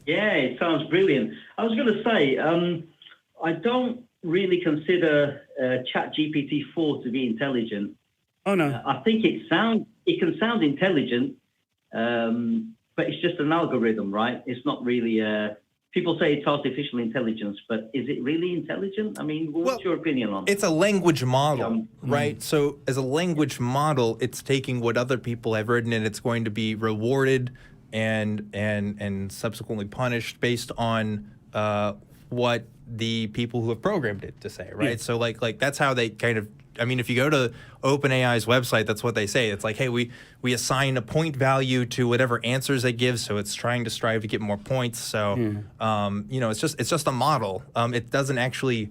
S5: Yeah, it sounds brilliant. I was going to say, I don't really consider ChatGPT-4 to be intelligent.
S2: Oh, no.
S5: I think it can sound intelligent, but it's just an algorithm, right? It's not really... People say it's artificial intelligence, but is it really intelligent? I mean, what's your opinion on it?
S1: It's a language model, right? So as a language model, it's taking what other people have written, and it's going to be rewarded and subsequently punished based on what the people who have programmed it to say, right? Yeah. So like that's how they kind of... I mean, if you go to OpenAI's website, that's what they say. It's like, hey, we assign a point value to whatever answers they give, so it's trying to strive to get more points. So, it's just a model. It doesn't actually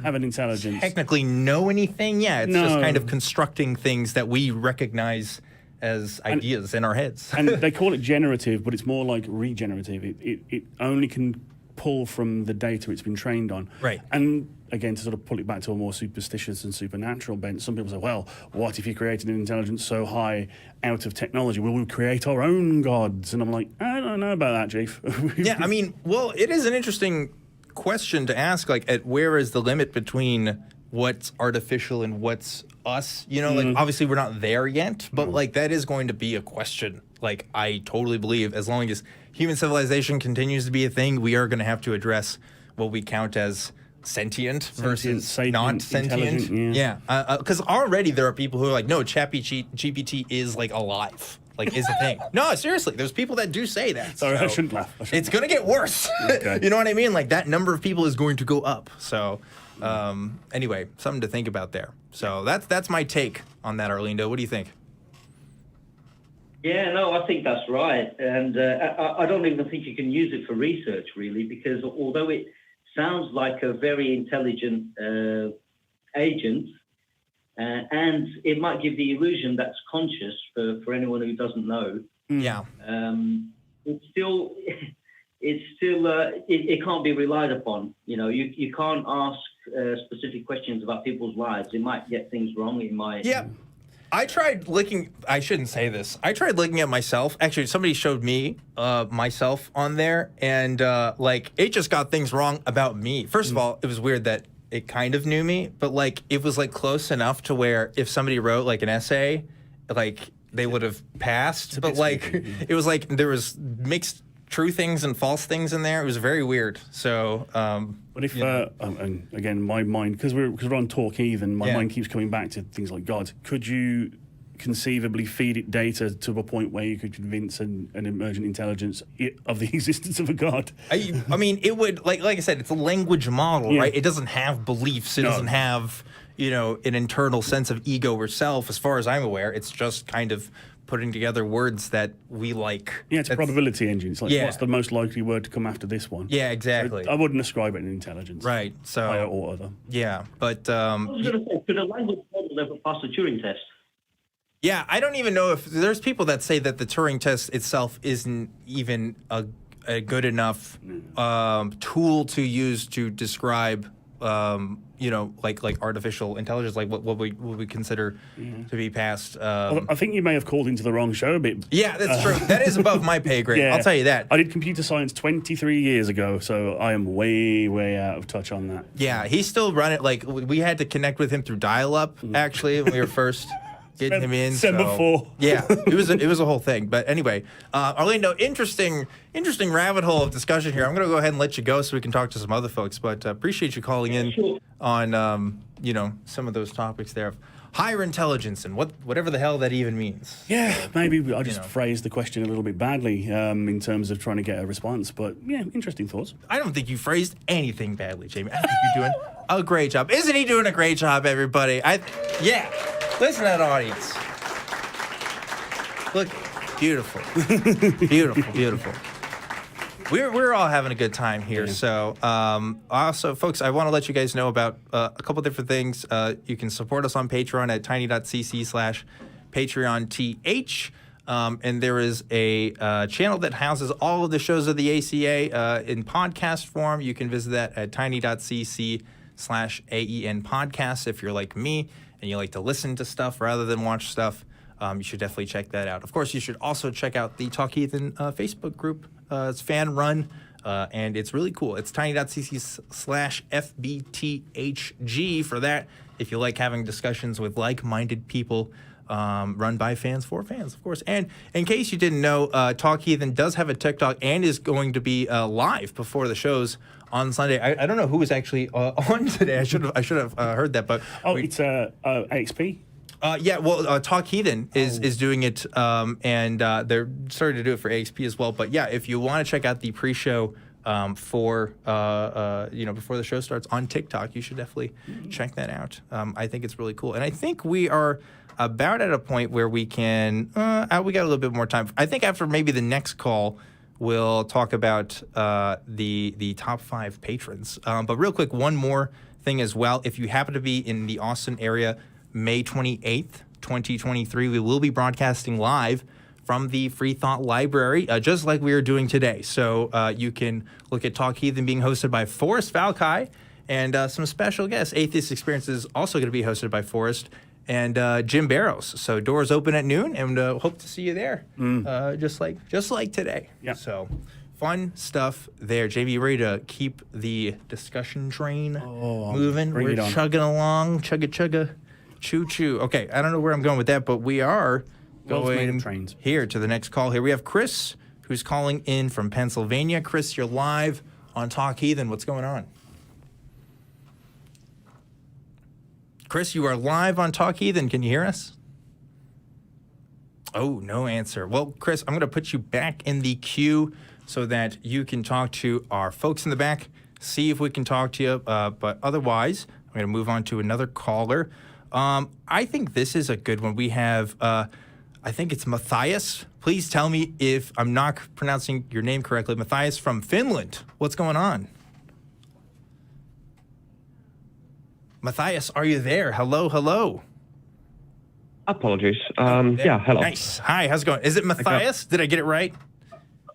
S2: have an intelligence.
S1: Technically know anything. Yeah, it's just kind of constructing things that we recognize as ideas in our heads.
S2: And they call it generative, but it's more like regenerative. It only can pull from the data it's been trained on.
S1: Right.
S2: And again, to sort of pull it back to a more superstitious and supernatural bent, some people say, well, what if you created an intelligence so high out of technology? Will we create our own gods? And I'm like, I don't know about that, Chief.
S1: Yeah, I mean, well, it is an interesting question to ask, like, at where is the limit between what's artificial and what's us? You know, like, obviously we're not there yet, but like, that is going to be a question. Like, I totally believe as long as human civilization continues to be a thing, we are going to have to address what we count as sentient versus not sentient. Yeah, because already there are people who are like, no, GPT is like alive. Like, is a thing. No, seriously, there's people that do say that.
S2: Sorry, I shouldn't laugh.
S1: It's going to get worse. Okay. You know what I mean? Like, that number of people is going to go up. So, anyway, something to think about there. So that's my take on that, Arlindo. What do you think?
S5: Yeah, no, I think that's right. And I don't even think you can use it for research, really, because although it sounds like a very intelligent agent, and it might give the illusion that's conscious for anyone who doesn't know.
S1: Yeah.
S5: It can't be relied upon. You know, you can't ask specific questions about people's lives. It might get things wrong. It might.
S1: Yeah. I tried looking. I shouldn't say this. I tried looking at myself. Actually, somebody showed me myself on there, and like, it just got things wrong about me. First of all, it was weird that it kind of knew me, but like, it was like close enough to where if somebody wrote like an essay, like, they would have passed. But like, it was like there was mixed true things and false things in there. It was very weird. So,
S2: but if and again, my mind, because we're on Talk Heathen, my mind keeps coming back to things like God. Could you conceivably feed it data to a point where you could convince an emergent intelligence of the existence of a God?
S1: I mean, it would, like I said, it's a language model, right? It doesn't have beliefs. It doesn't have, you know, an internal sense of ego or self, as far as I'm aware. It's just kind of putting together words that we like.
S2: Yeah, it's a probability engine. It's like, what's the most likely word to come after this one?
S1: Yeah, exactly.
S2: I wouldn't ascribe it an intelligence.
S1: Right. So,
S2: higher or other.
S1: Yeah, but
S5: I was going to say, could a language model ever pass the Turing test?
S1: Yeah, I don't even know if there's people that say that the Turing test itself isn't even a good enough tool to use to describe, you know, like artificial intelligence, like what we consider to be past.
S2: I think you may have called into the wrong show a bit.
S1: Yeah, that's true. That is above my pay grade. I'll tell you that.
S2: I did computer science 23 years ago, so I am way out of touch on that.
S1: Yeah, he's still running. Like, we had to connect with him through dial-up, actually, when we were first getting him in.
S2: Semaphore.
S1: Yeah, it was a whole thing. But anyway, Arlindo, interesting rabbit hole of discussion here. I'm going to go ahead and let you go so we can talk to some other folks. But appreciate you calling in on you know, some of those topics there of higher intelligence and whatever the hell that even means.
S2: Yeah, maybe I just phrased the question a little bit badly in terms of trying to get a response. But yeah, interesting thoughts.
S1: I don't think you phrased anything badly, Jamie. I think you're doing a great job. Isn't he doing a great job, everybody? Yeah. Listen to that audience. Look, beautiful. Beautiful. We're all having a good time here. Yeah. So, also, folks, I want to let you guys know about a couple different things. You can support us on Patreon at tiny.cc/PatreonTH. And there is a channel that houses all of the shows of the ACA in podcast form. You can visit that at tiny.cc/AEN podcast if you're like me and you like to listen to stuff rather than watch stuff. You should definitely check that out. Of course, you should also check out the Talk Heathen Facebook group. It's fan run, and it's really cool. It's tiny.cc/FBTHG for that. If you like having discussions with like-minded people, run by fans for fans, of course. And in case you didn't know, Talk Heathen does have a TikTok and is going to be live before the shows on Sunday. I don't know who was actually on today. I should have heard that, but
S2: it's AXP.
S1: Yeah, well, Talk Heathen is doing it, and they're starting to do it for AXP as well. But yeah, if you want to check out the pre-show for before the show starts on TikTok, you should definitely check that out. I think it's really cool, and I think we are about at a point where we can. We got a little bit more time. I think after maybe the next call, we'll talk about the top 5 patrons. But real quick, one more thing as well. If you happen to be in the Austin area, May 28th, 2023. We will be broadcasting live from the Free Thought Library, just like we are doing today. So you can look at Talk Heathen being hosted by Forrest Valkai and some special guests. Atheist Experience is also going to be hosted by Forrest and Jim Barrows. So doors open at noon, and hope to see you there, just like today.
S2: Yeah.
S1: So fun stuff there. Jamie, you ready to keep the discussion train moving?
S2: Bring
S1: We're
S2: it on.
S1: chugging along, chugga, choo-choo. Okay, I don't know where I'm going with that, but we are
S2: World's made of
S1: going
S2: trains.
S1: here to the next call. Here we have Chris, who's calling in from Pennsylvania. Chris, you're live on Talk Heathen. What's going on? Chris, you are live on Talk Heathen. Can you hear us? Oh, no answer. Well, Chris, I'm going to put you back in the queue so that you can talk to our folks in the back, see if we can talk to you. But otherwise, I'm going to move on to another caller. I think this is a good one. We have, I think it's Matthias. Please tell me if I'm not pronouncing your name correctly. Matthias from Finland. What's going on? Matthias, are you there? Hello.
S6: Apologies. Yeah, hello.
S1: Nice. Hi, how's it going? Is it Matthias? Did I get it right?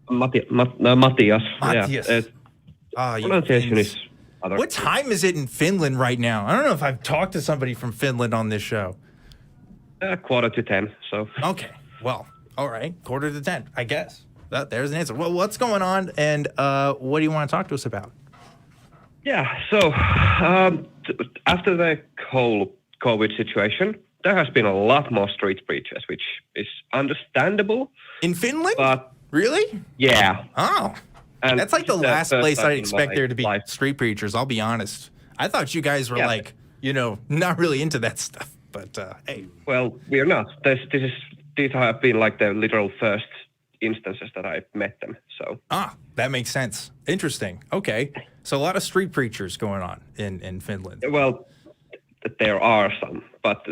S6: Matthias.
S1: Matthias.
S6: Yeah,
S1: You
S6: pronunciation
S1: Finns.
S6: is other.
S1: What time is it in Finland right now? I don't know if I've talked to somebody from Finland on this show.
S6: 9:45. So
S1: Okay. Well, all right. 9:45, I guess. There's an answer. Well, what's going on, and what do you want to talk to us about?
S6: yeah. So after the whole COVID situation, there has been a lot more street preachers, which is understandable.
S1: In Finland?
S6: But
S1: Really?
S6: yeah,
S1: Oh.
S6: and
S1: That's like the
S6: this is
S1: last
S6: first
S1: place
S6: time
S1: I'd
S6: in
S1: expect
S6: my
S1: there to be
S6: life.
S1: street preachers, I'll be honest. I thought you guys were
S6: Yeah.
S1: not really into that stuff. But hey.
S6: Well, we're not. These have been like the literal first instances that I've met them. So
S1: That makes sense. Interesting. Okay. So a lot of street preachers going on in Finland.
S6: well, there are some, but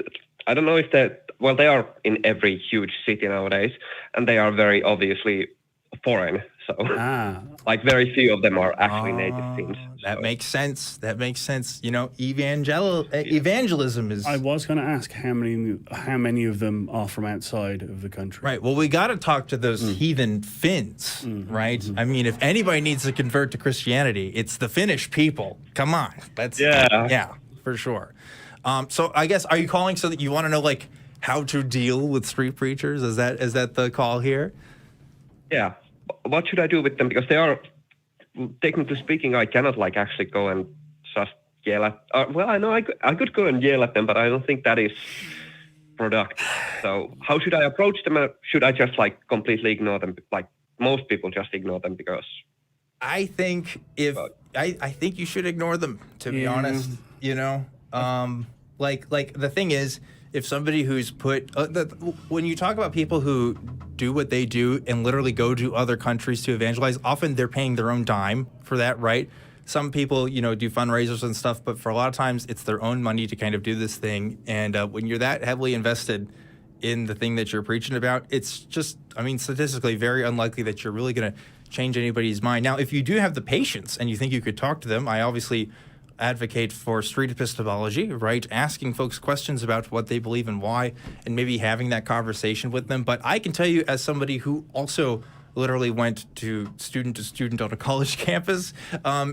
S6: I don't know if they are in every huge city nowadays, and they are very obviously foreign. So, like, very few of them are actually native Finns.
S1: That
S6: So,
S1: makes sense. That makes sense. Evangelism is
S2: I was going to ask how many of them are from outside of the country.
S1: right. Well, we got to talk to those heathen Finns, right? I mean, if anybody needs to convert to Christianity, it's the Finnish people. Come on, yeah, for sure. So I guess, are you calling so that you want to know like how to deal with street preachers? Is that the call here?
S6: yeah. What should I do with them? Because they are, technically speaking, I cannot like actually go and just yell at. Well, I know I could go and yell at them, but I don't think that is productive. So how should I approach them? Should I just like completely ignore them? Like most people just ignore them because.
S1: I think I think you should ignore them, to be honest. Like the thing is, if somebody who's put when you talk about people who do what they do and literally go to other countries to evangelize, often they're paying their own dime for that, right? Some people, do fundraisers and stuff, but for a lot of times it's their own money to kind of do this thing. And when you're that heavily invested in the thing that you're preaching about, it's just, statistically very unlikely that you're really going to change anybody's mind. Now, if you do have the patience and you think you could talk to them, I obviously advocate for street epistemology, right? Asking folks questions about what they believe and why, and maybe having that conversation with them. But I can tell you, as somebody who also literally went to student on a college campus,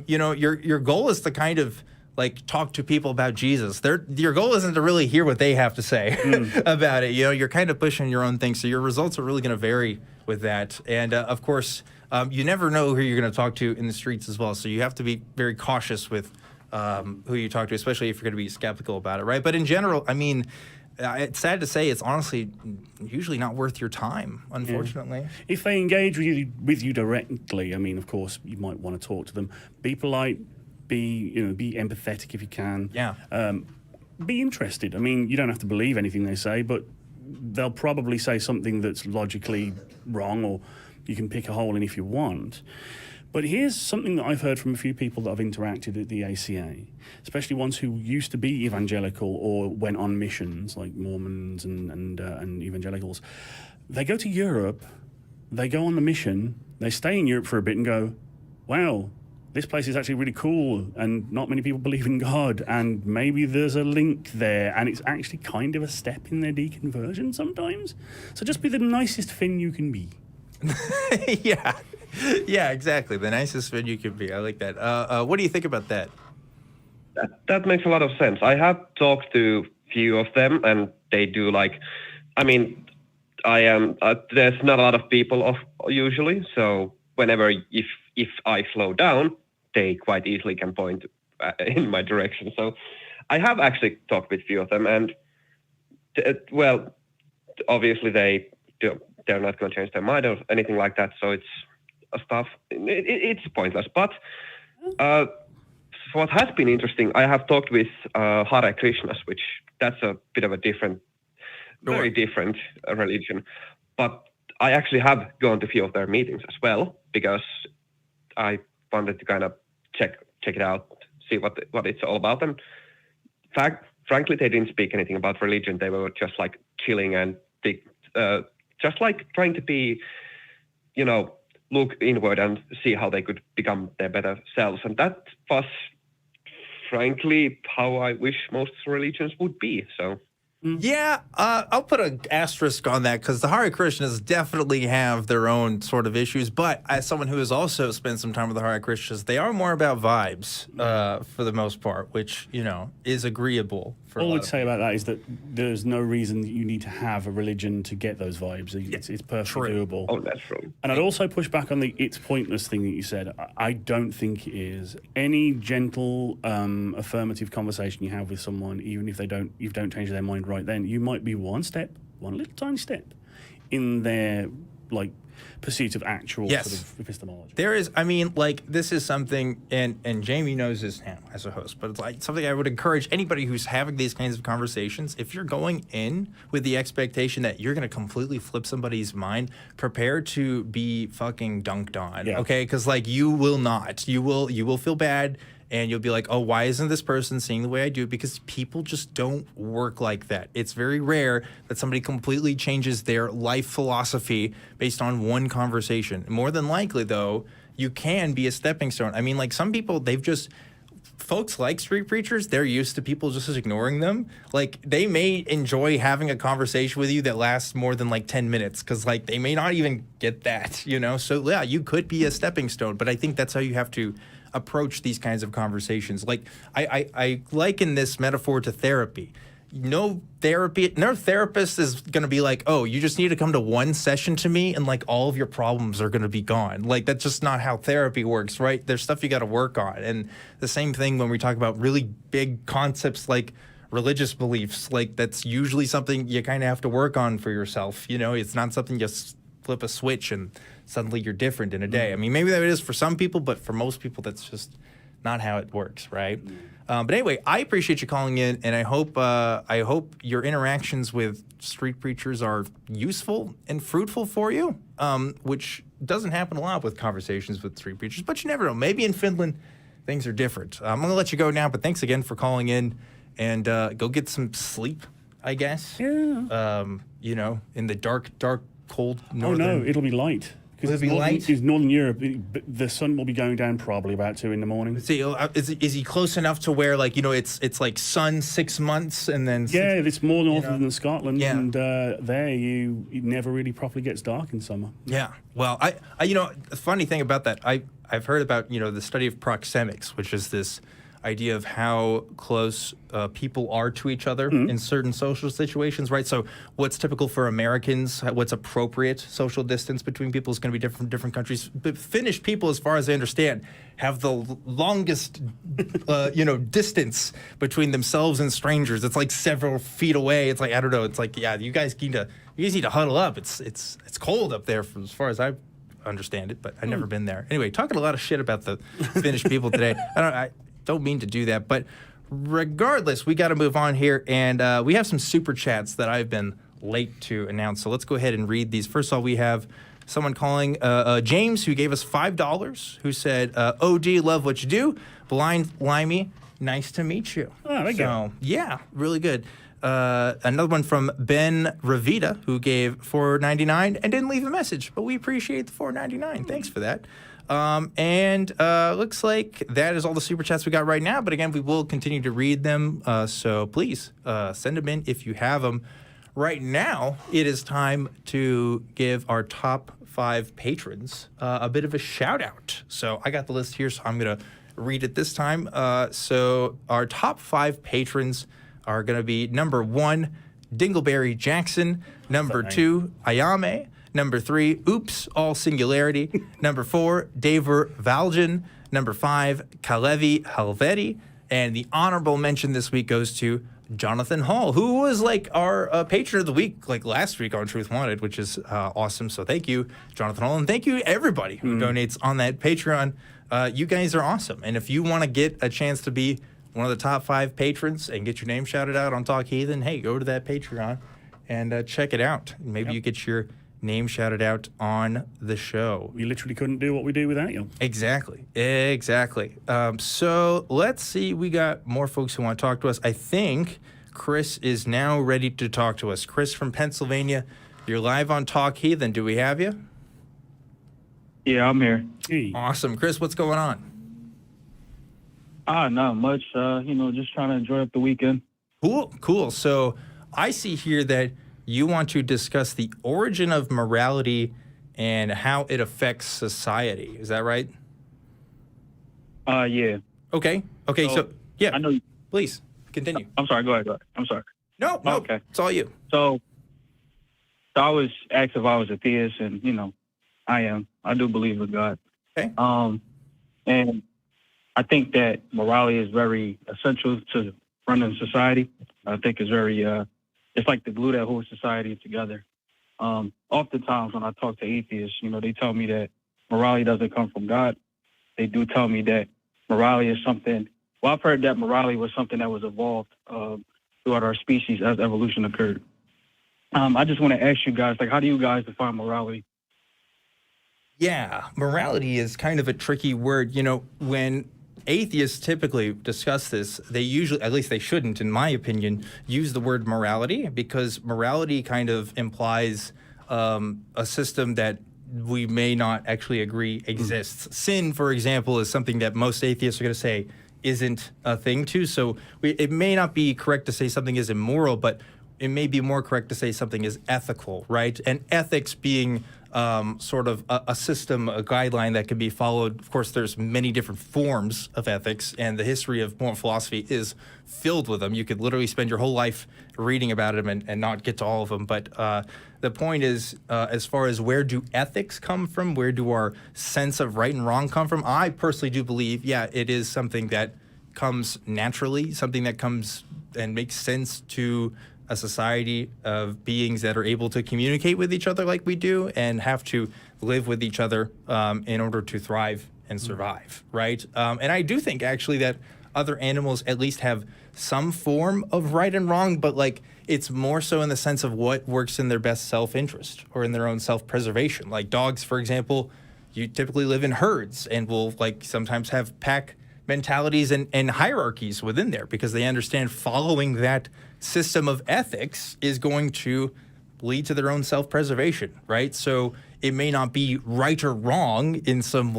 S1: your goal is to kind of like talk to people about Jesus. Your goal isn't to really hear what they have to say about it. You're kind of pushing your own thing, so your results are really going to vary with that. And of course, you never know who you're going to talk to in the streets as well. So you have to be very cautious with who you talk to, especially if you're going to be skeptical about it, right? But in general, it's sad to say it's honestly usually not worth your time, unfortunately.
S2: Yeah. If they engage with you directly, of course, you might want to talk to them. Be polite, be empathetic if you can.
S1: Yeah.
S2: Be interested. You don't have to believe anything they say, but they'll probably say something that's logically wrong, or you can pick a hole in if you want. But here's something that I've heard from a few people that I've interacted at the ACA, especially ones who used to be evangelical or went on missions, like Mormons and evangelicals. They go to Europe, they go on the mission, they stay in Europe for a bit and go, wow, this place is actually really cool and not many people believe in God, and maybe there's a link there, and it's actually kind of a step in their deconversion sometimes. So just be the nicest Finn you can be.
S1: Yeah, exactly. The nicest Finn you can be. I like that. What do you think about that?
S6: That makes a lot of sense. I have talked to few of them, and they do like, I mean, I am. There's not a lot of people usually, so whenever if I slow down, they quite easily can point in my direction. So I have actually talked with few of them, and well, obviously they're not going to change their mind or anything like that. So it's it's pointless. But what has been interesting, I have talked with Hare Krishnas, which that's a bit of a different, very different religion. But I actually have gone to a few of their meetings as well, because I wanted to kind of check it out, see what it's all about. And frankly, they didn't speak anything about religion. They were just like chilling and just like trying to be, look inward and see how they could become their better selves. And that was, frankly, how I wish most religions would be. So.
S1: Yeah, I'll put an asterisk on that, because the Hare Krishnas definitely have their own sort of issues. But as someone who has also spent some time with the Hare Krishnas, they are more about vibes for the most part, which, is agreeable.
S2: All I'd say about that is that there's no reason that you need to have a religion to get those vibes. It's perfectly doable.
S6: Oh, that's true.
S2: And I'd also push back on the "it's pointless" thing that you said. I don't think it is. Any gentle, affirmative conversation you have with someone, even if you don't change their mind right then, you might be one little tiny step in their pursuit of actual sort of epistemology.
S1: There is, this is something, and Jamie knows this now as a host, but it's like something I would encourage anybody who's having these kinds of conversations. If you're going in with the expectation that you're going to completely flip somebody's mind, prepare to be fucking dunked on, okay? Because you will not. You will feel bad. And you'll be like, oh, why isn't this person seeing the way I do? Because people just don't work like that. It's very rare that somebody completely changes their life philosophy based on one conversation. More than likely, though, you can be a stepping stone. Some people, folks like street preachers, they're used to people just ignoring them. They may enjoy having a conversation with you that lasts more than 10 minutes, because they may not even get that, So, yeah, you could be a stepping stone, but I think that's how you have to approach these kinds of conversations. I liken this metaphor to therapy. No therapist is going to be like, oh, you just need to come to one session to me and all of your problems are going to be gone. That's just not how therapy works, right? There's stuff you got to work on. And the same thing when we talk about really big concepts like religious beliefs, that's usually something you kind of have to work on for yourself. It's not something you just flip a switch and suddenly you're different in a day. Maybe that is for some people, but for most people, that's just not how it works, right? But anyway, I appreciate you calling in, and I hope your interactions with street preachers are useful and fruitful for you, which doesn't happen a lot with conversations with street preachers, but you never know. Maybe in Finland, things are different. I'm going to let you go now, but thanks again for calling in, and go get some sleep, I guess.
S2: Yeah.
S1: In the dark, cold northern...
S2: Oh, no, it'll be light. Because it's Northern Europe, the sun will be going down probably about 2 a.m.
S1: See, is he close enough to where it's sun 6 months and then...
S2: it's more northern than Scotland, and there it never really properly gets dark in summer.
S1: Yeah, well, I the funny thing about that, I've heard about, the study of proxemics, which is this idea of how close people are to each other in certain social situations, right? So what's typical for Americans, what's appropriate social distance between people is going to be different from different countries. But Finnish people, as far as I understand, have the longest, distance between themselves and strangers. It's several feet away. It's I don't know. It's you guys need to huddle up. It's cold up there, as far as I understand it, but I've never been there. Anyway, talking a lot of shit about the Finnish people today. I don't mean to do that, but regardless, we got to move on here, and we have some super chats that I've been late to announce, so let's go ahead and read these. First of all, we have someone calling James, who gave us $5, who said, OD, love what you do. Blind Limey, nice to meet you.
S2: Oh, there you go.
S1: Yeah, really good. Another one from Ben Ravita, who gave $4.99 and didn't leave a message, but we appreciate the $4.99. Thanks for that. And looks like that is all the super chats we got right now. But again, we will continue to read them. So please send them in if you have them. Right now, it is time to give our top 5 patrons a bit of a shout out. So I got the list here, so I'm going to read it this time. So our top 5 patrons are going to be number 1, Dingleberry Jackson. Number 2, Ayame. Number 3, Oops, all singularity. Number 4, Daver Valjan. Number 5, Kalevi Halveti. And the honorable mention this week goes to Jonathan Hall, who was like our patron of the week, like last week on Truth Wanted, which is awesome. So thank you, Jonathan Hall, and thank you everybody who donates on that Patreon. You guys are awesome. And if you want to get a chance to be one of the top 5 patrons and get your name shouted out on Talk Heathen, hey, go to that Patreon and check it out. Maybe you get your name shouted out on the show.
S2: We literally couldn't do what we do without you.
S1: Exactly. So let's see. We got more folks who want to talk to us. I think Chris is now ready to talk to us. Chris from Pennsylvania, you're live on Talk Heathen. Do we have you?
S7: Yeah, I'm here.
S2: Gee.
S1: Awesome. Chris, what's going on?
S7: Not much. Just trying to enjoy up the weekend.
S1: Cool. So I see here that you want to discuss the origin of morality and how it affects society. Is that right?
S7: Yeah.
S1: Okay. So yeah.
S7: I know.
S1: Please continue.
S7: I'm sorry. Go ahead. I'm sorry.
S1: No.
S7: Okay.
S1: It's all you.
S7: So I was asked if I was a theist, and I am. I do believe in God.
S1: Okay.
S7: And I think that morality is very essential to running society. I think it's very it's like the glue that holds society together. Oftentimes when I talk to atheists, they tell me that morality doesn't come from God. They do tell me that morality is something. Well, I've heard that morality was something that was evolved throughout our species as evolution occurred. I just want to ask you guys, how do you guys define morality?
S1: Yeah, morality is kind of a tricky word. When atheists typically discuss this, they usually, at least they shouldn't, in my opinion, use the word morality, because morality kind of implies a system that we may not actually agree exists. Sin, for example, is something that most atheists are going to say isn't a thing too. So it may not be correct to say something is immoral, but it may be more correct to say something is ethical, right? And ethics being sort of a system, a guideline that can be followed. Of course, there's many different forms of ethics, and the history of moral philosophy is filled with them. You could literally spend your whole life reading about them and not get to all of them. But the point is, as far as where do ethics come from, where do our sense of right and wrong come from, I personally do believe, it is something that comes naturally, something that comes and makes sense to a society of beings that are able to communicate with each other like we do and have to live with each other in order to thrive and survive, right? And I do think actually that other animals at least have some form of right and wrong, but it's more so in the sense of what works in their best self-interest or in their own self-preservation. Like dogs, for example, you typically live in herds and will sometimes have pack mentalities and hierarchies within there because they understand following that system of ethics is going to lead to their own self-preservation, right? So it may not be right or wrong in some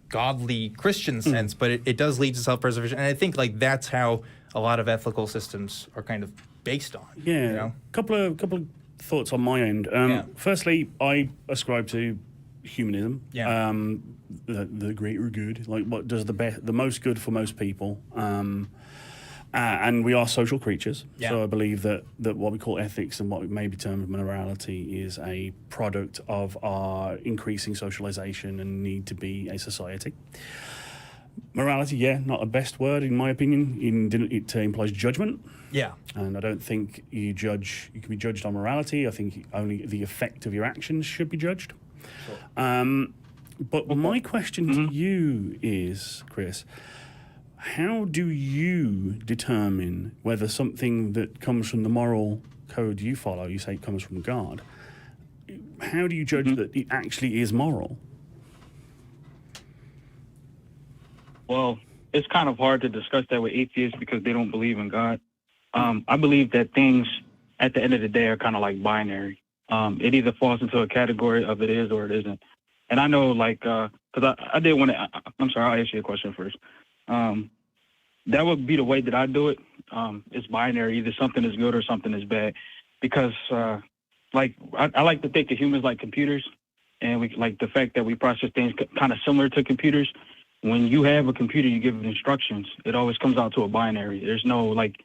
S1: godly Christian sense, but it does lead to self-preservation. And I think that's how a lot of ethical systems are kind of based on.
S2: Yeah. Couple of thoughts on my end. Firstly, I ascribe to humanism.
S1: Yeah.
S2: The greater good, what does the most good for most people. And we are social creatures, so I believe that what we call ethics and what may be termed morality is a product of our increasing socialization and need to be a society. Morality, not the best word in my opinion. It implies judgment.
S1: Yeah.
S2: And I don't think you can be judged on morality. I think only the effect of your actions should be judged. Sure. But my question to you is, Chris, how do you determine whether something that comes from the moral code you follow, you say it comes from God, how do you judge that it actually is moral?
S7: Well, it's kind of hard to discuss that with atheists because they don't believe in God. I believe that things at the end of the day are kind of like binary. It either falls into a category of it is or it isn't. And I know, like, because I did want to, I'm sorry, I'll ask you a question first. That would be the way that I do it. It's binary. Either something is good or something is bad. Because, like, I like to think of humans like computers. And we like the fact that we process things kind of similar to computers. When you have a computer, you give it instructions. It always comes out to a binary. There's no, like,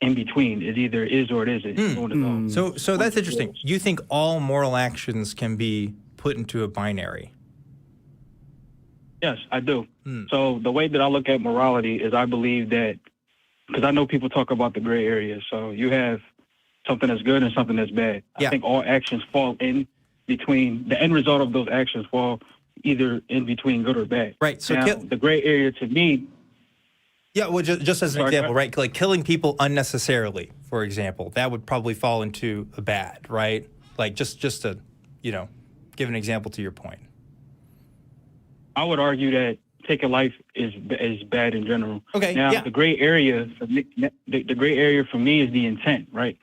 S7: in between. It either is or it isn't.
S1: So that's interesting. You think all moral actions can be put into a binary?
S7: Yes, I do. So the way that I look at morality is I believe that, because I know people talk about the gray area. So you have something that's good and something that's bad.
S1: Yeah.
S7: I think all actions fall in between, the end result of those actions fall either in between good or bad.
S1: Right. So
S7: now, the gray area to me.
S1: Yeah, well, just as an example, right? Like killing people unnecessarily, for example, that would probably fall into a bad, right? Like just to, give an example to your point.
S7: I would argue that taking life is bad in general.
S1: Okay.
S7: Now,
S1: yeah.
S7: the gray area for me is the intent, right?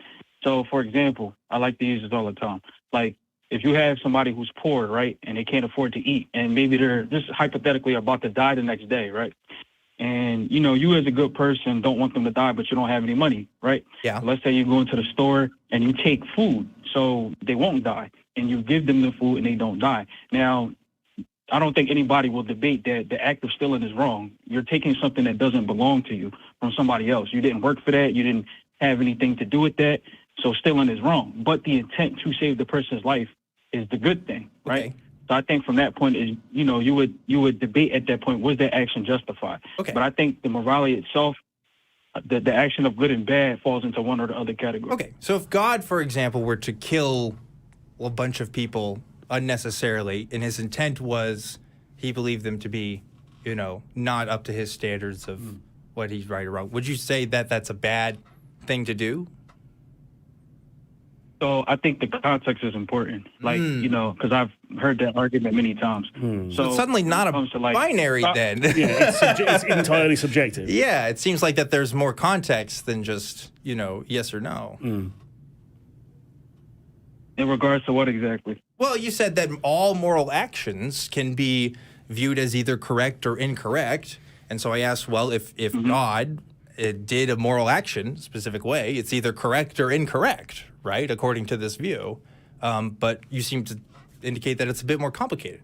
S7: So, for example, I like to use this all the time. Like, if you have somebody who's poor, right, and they can't afford to eat, and maybe they're just hypothetically about to die the next day, right? And, you as a good person don't want them to die, but you don't have any money, right?
S1: Yeah.
S7: Let's say you go into the store and you take food so they won't die, and you give them the food and they don't die. Now, I don't think anybody will debate that the act of stealing is wrong. You're taking something that doesn't belong to you from somebody else. You didn't work for that. You didn't have anything to do with that. So stealing is wrong. But the intent to save the person's life is the good thing, right?
S1: Okay.
S7: So I think from that point is, you would debate at that point, was that action justified?
S1: Okay.
S7: But I think the morality itself, the action of good and bad falls into one or the other category.
S1: Okay. So if God, for example, were to kill a bunch of people unnecessarily, and his intent was he believed them to be, not up to his standards of what he's right or wrong, would you say that that's a bad thing to do?
S7: So I think the context is important, because I've heard that argument many times.
S1: So it's suddenly not a binary then.
S2: Yeah, it's entirely subjective.
S1: Yeah, it seems like that there's more context than just, yes or no.
S7: In regards to what exactly?
S1: Well, you said that all moral actions can be viewed as either correct or incorrect. And so I asked, well, if God did a moral action, specific way, it's either correct or incorrect, right, according to this view. But you seem to indicate that it's a bit more complicated.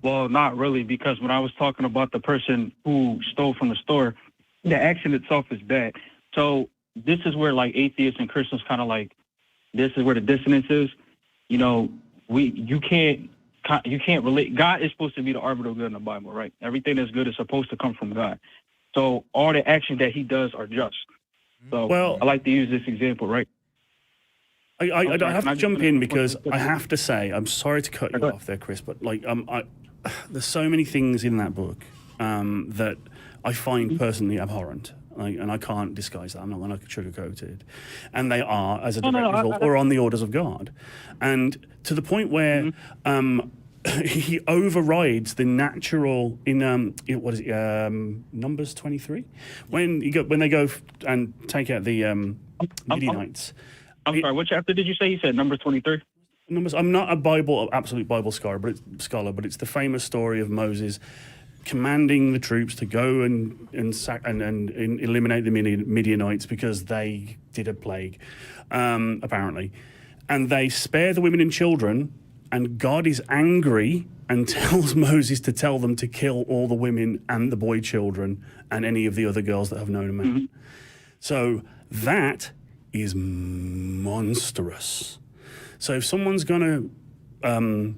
S7: Well, not really, because when I was talking about the person who stole from the store, the action itself is bad. So this is where, like, atheists and Christians kind of like, this is where the dissonance is. You can't relate. God is supposed to be the arbiter of good in the Bible, right? Everything that's good is supposed to come from God. So all the action that he does are just. So I like to use this example, right?
S2: I have to jump in because I have to say, I'm sorry to cut you off there, Chris, but there's so many things in that book that I find personally abhorrent. And I can't disguise that. I'm not going to sugarcoat it. And they are, as a direct result, or on the orders of God. And to the point where he overrides the natural in Numbers 23, when they go and take out the Midianites.
S7: I'm sorry. What chapter did you say? You said Numbers 23.
S2: Numbers. I'm not absolute Bible scholar, but it's the famous story of Moses commanding the troops to go and eliminate the Midianites because they did a plague, apparently. And they spare the women and children, and God is angry and tells Moses to tell them to kill all the women and the boy children and any of the other girls that have known a man. So that is monstrous. So if someone's going to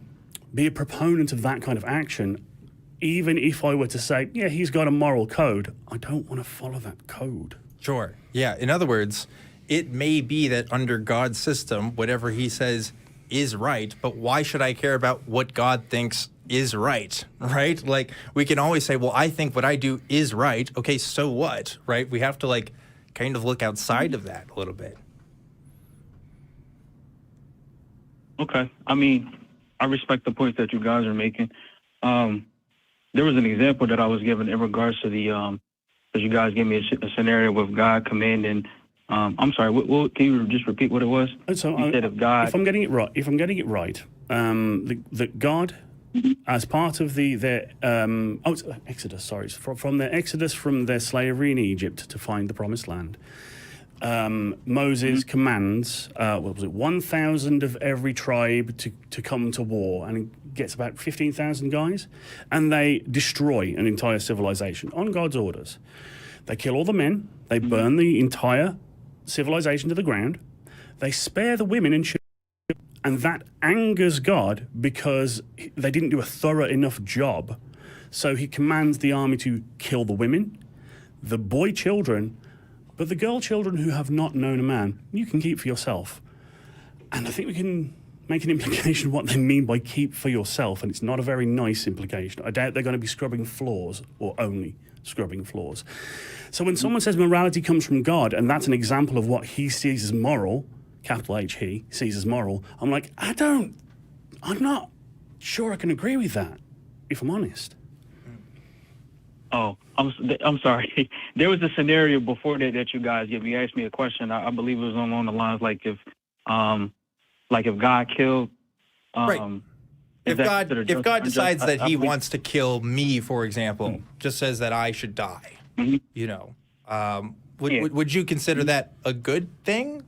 S2: be a proponent of that kind of action, even if I were to say, yeah, he's got a moral code, I don't want to follow that code.
S1: Sure. Yeah. In other words, it may be that under God's system, whatever he says is right, but why should I care about what God thinks is right? Right? Like, we can always say, well, I think what I do is right. Okay, so what? Right? We have to, kind of look outside of that a little bit.
S7: Okay. I mean, I respect the points that you guys are making. There was an example that I was given in regards to the, because you guys gave me a scenario with God commanding. I'm sorry. Can you just repeat what it was?
S2: So
S7: instead of God,
S2: if I'm getting it right, that God, as part of it's Exodus, sorry, it's from their Exodus from their slavery in Egypt to find the promised land. Moses commands, 1,000 of every tribe to come to war, and he gets about 15,000 guys, and they destroy an entire civilization on God's orders. They kill all the men, they burn the entire civilization to the ground, they spare the women and children, and that angers God because they didn't do a thorough enough job. So he commands the army to kill the women, the boy children, but the girl children who have not known a man, you can keep for yourself. And I think we can make an implication of what they mean by keep for yourself, and it's not a very nice implication. I doubt they're going to be scrubbing floors, or only scrubbing floors. So when someone says morality comes from God, and that's an example of what he sees as moral, capital H, he sees as moral, I'm like, I'm not sure I can agree with that, if I'm honest.
S7: Oh, I'm sorry. There was a scenario before that you guys gave me. You asked me a question. I believe it was along the lines like if God killed.
S1: Right. If God decides that he wants to kill me, for example, just says that I should die, you know, would you consider that a good thing?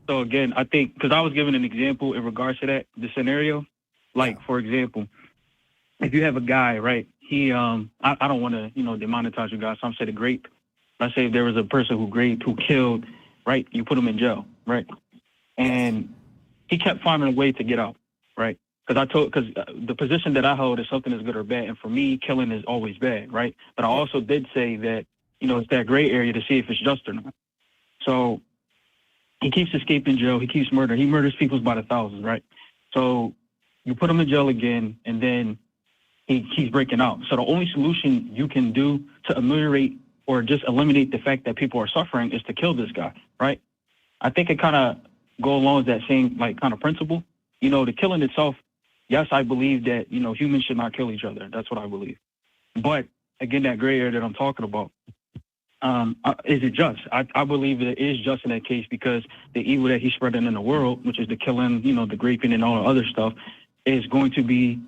S7: So again, I think because I was given an example in regards to that, the scenario, like for example, if you have a guy, right? He, I don't want to, demonetize you guys. So I'm saying grape. Let's say if there was a person who killed, right? You put him in jail, right? And he kept finding a way to get out, right? Because the position that I hold is something is good or bad, and for me, killing is always bad, right? But I also did say that, it's that gray area to see if it's just or not. So he keeps escaping jail. He keeps murdering. He murders people by the thousands, right? So you put him in jail again, and then he keeps breaking out. So the only solution you can do to ameliorate or just eliminate the fact that people are suffering is to kill this guy, right? I think it kind of go along with that same kind of principle. The killing itself, yes, I believe that, humans should not kill each other. That's what I believe. But again, that gray area that I'm talking about, is it just? I believe that it is just in that case because the evil that he's spreading in the world, which is the killing, the raping and all the other stuff, is going to be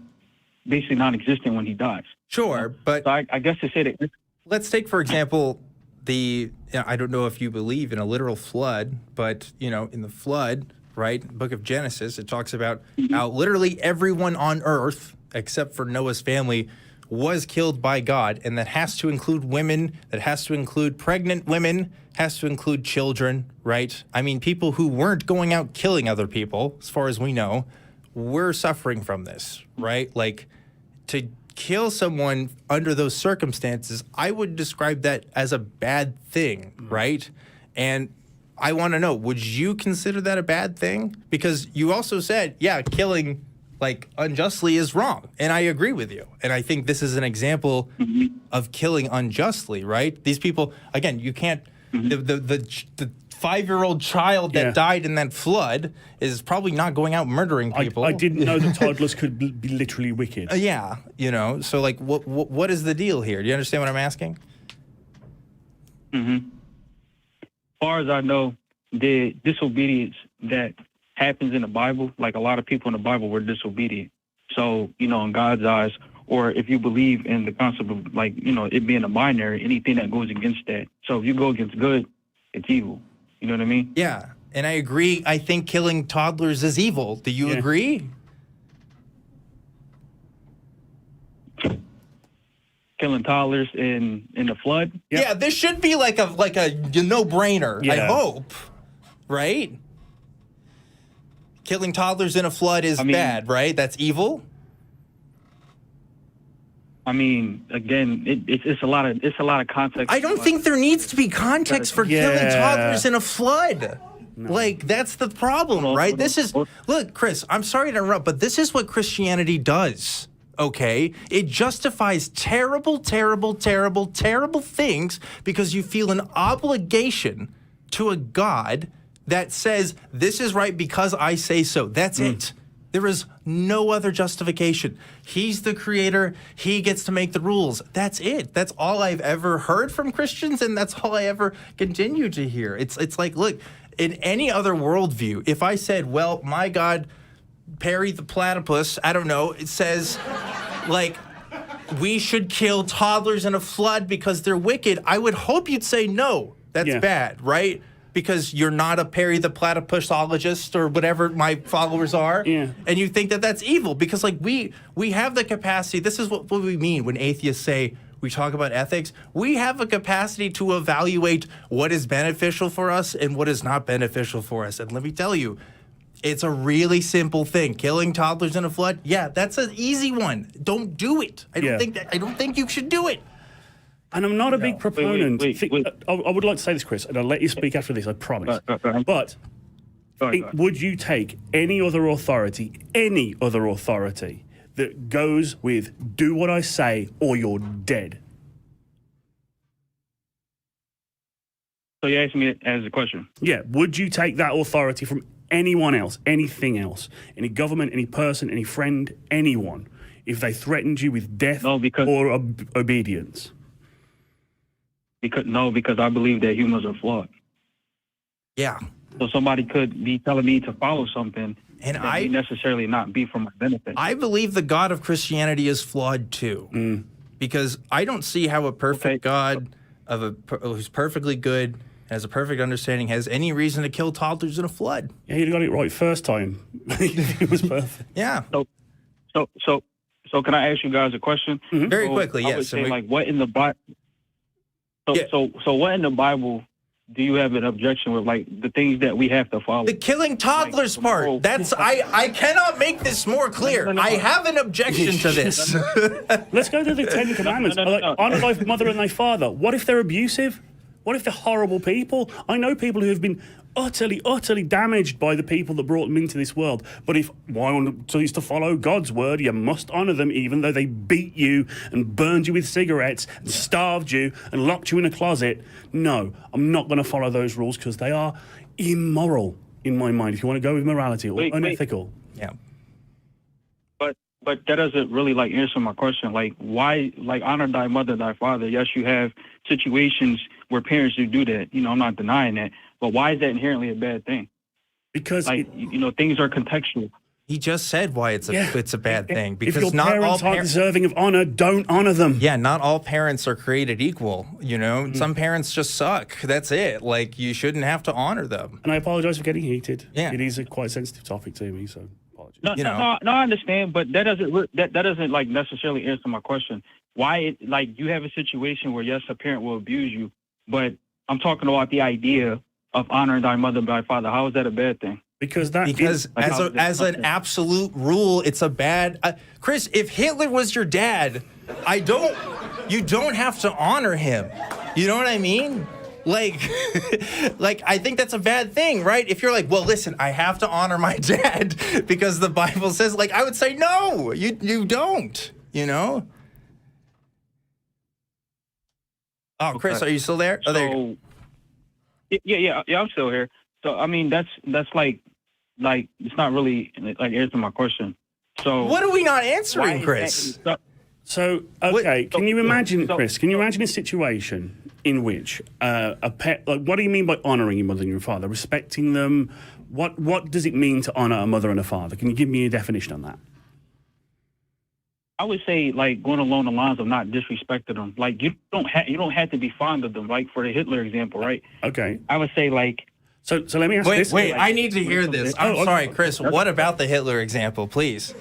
S7: basically non-existent when he dies.
S1: Sure, but
S7: so I guess to say that.
S1: Let's take, for example, I don't know if you believe in a literal flood, but, in the flood, right, Book of Genesis, it talks about how literally everyone on earth, except for Noah's family, was killed by God, and that has to include women, that has to include pregnant women, has to include children, right? I mean, people who weren't going out killing other people, as far as we know, were suffering from this, right? Like, to kill someone under those circumstances, I would describe that as a bad thing, right? And I want to know, would you consider that a bad thing? Because you also said, killing unjustly is wrong. And I agree with you. And I think this is an example of killing unjustly, right? These people, again, you can't, the 5-year-old child that died in that flood is probably not going out murdering people.
S2: I didn't know that toddlers could be literally wicked.
S1: So what is the deal here? Do you understand what I'm asking?
S7: As far as I know, the disobedience that happens in the Bible, like a lot of people in the Bible were disobedient. So, in God's eyes, or if you believe in the concept of it being a binary, anything that goes against that. So if you go against good, it's evil. You know what I mean?
S1: Yeah, and I agree. I think killing toddlers is evil. Do you agree?
S7: Killing toddlers in the flood?
S1: Yep. Yeah, this should be like a no-brainer, I hope. Right? Killing toddlers in a flood is bad, right? That's evil?
S7: I mean, again, it's a lot of context.
S1: I don't think there needs to be context for killing toddlers in a flood. No. That's the problem, right? Look, Chris, I'm sorry to interrupt, but this is what Christianity does, okay? It justifies terrible, terrible, terrible, terrible things because you feel an obligation to a God that says, this is right because I say so. That's it. There is no other justification. He's the creator. He gets to make the rules. That's it. That's all I've ever heard from Christians, and that's all I ever continue to hear. It's like, look, in any other worldview, if I said, well, my God, Perry the platypus, I don't know, it says, like, we should kill toddlers in a flood because they're wicked, I would hope you'd say no, that's bad, right? Because you're not a Perry the platypusologist or whatever my followers are, and you think that that's evil. Because like we have the capacity. This is what we mean when atheists say we talk about ethics. We have a capacity to evaluate what is beneficial for us and what is not beneficial for us. And let me tell you, it's a really simple thing. Killing toddlers in a flood, that's an easy one. Don't do it. I don't think you should do it.
S2: And I'm not a big proponent.
S7: Wait.
S2: I would like to say this, Chris, and I'll let you speak after this, I promise. But would you take any other authority that goes with do what I say or you're dead?
S7: So you asked me as a question.
S2: Yeah. Would you take that authority from anyone else, anything else, any government, any person, any friend, anyone, if they threatened you with death or obedience?
S7: Because I believe that humans are flawed.
S1: Yeah.
S7: So somebody could be telling me to follow something and that may necessarily not be for my benefit.
S1: I believe the God of Christianity is flawed too, because I don't see how a perfect God who's perfectly good, has a perfect understanding, has any reason to kill toddlers in a flood.
S2: Yeah, you got it right first time. It was perfect.
S1: Yeah.
S7: So can I ask you guys a question?
S1: Very quickly, yes.
S7: I would say, like, what in the Bible? So what in the Bible do you have an objection with, like the things that we have to follow?
S1: The killing toddlers part. That's I cannot make this more clear. I have an objection to this.
S2: Let's go to the Ten Commandments. Honor thy mother and thy father. What if they're abusive? What if they're horrible people? I know people who have been utterly damaged by the people that brought them into this world. But if one chooses to follow God's word, you must honor them even though they beat you and burned you with cigarettes and starved you and locked you in a closet. No, I'm not going to follow those rules because they are immoral in my mind, if you want to go with morality or unethical.
S1: Yeah.
S7: But that doesn't really, like, answer my question. Like, why, like, honor thy mother, thy father. Yes, you have situations where parents do that. You know, I'm not denying that. But why is that inherently a bad thing?
S2: Because,
S7: like, things are contextual.
S1: He just said why it's a bad thing. Because
S2: if your
S1: not
S2: parents
S1: all
S2: aren't deserving of honor, don't honor them.
S1: Yeah, not all parents are created equal. You know, some parents just suck. That's it. Like, you shouldn't have to honor them.
S2: And I apologize for getting heated.
S1: Yeah,
S2: it is a quite sensitive topic to me. So.
S7: No, I understand, but that doesn't like necessarily answer my question. Why, like, you have a situation where yes, a parent will abuse you, but I'm talking about the idea of honoring thy mother and thy father. How is that a bad thing?
S1: Because as an absolute rule, it's a bad. Chris, if Hitler was your dad, you don't have to honor him. You know what I mean? Like, I think that's a bad thing, right? If you're like, well, listen, I have to honor my dad because the Bible says, like, I would say, no, you don't, you know? Oh, Chris, are you still there? Oh, there you
S7: go. Yeah, I'm still here. So, I mean, that's like, it's not really, like, answering my question. So,
S1: what are we not answering, Chris?
S2: So, okay, can you imagine, Chris, a situation in which a pet, like, what do you mean by honoring your mother and your father? Respecting them? What does it mean to honor a mother and a father? Can you give me a definition on that?
S7: I would say, like, going along the lines of not disrespecting them. Like, you don't have to be fond of them. Like, for the Hitler example, right?
S2: Okay.
S7: I would say, like.
S2: So let me ask this.
S1: Wait, I need to hear this. I'm sorry, Chris. What about the Hitler example, please?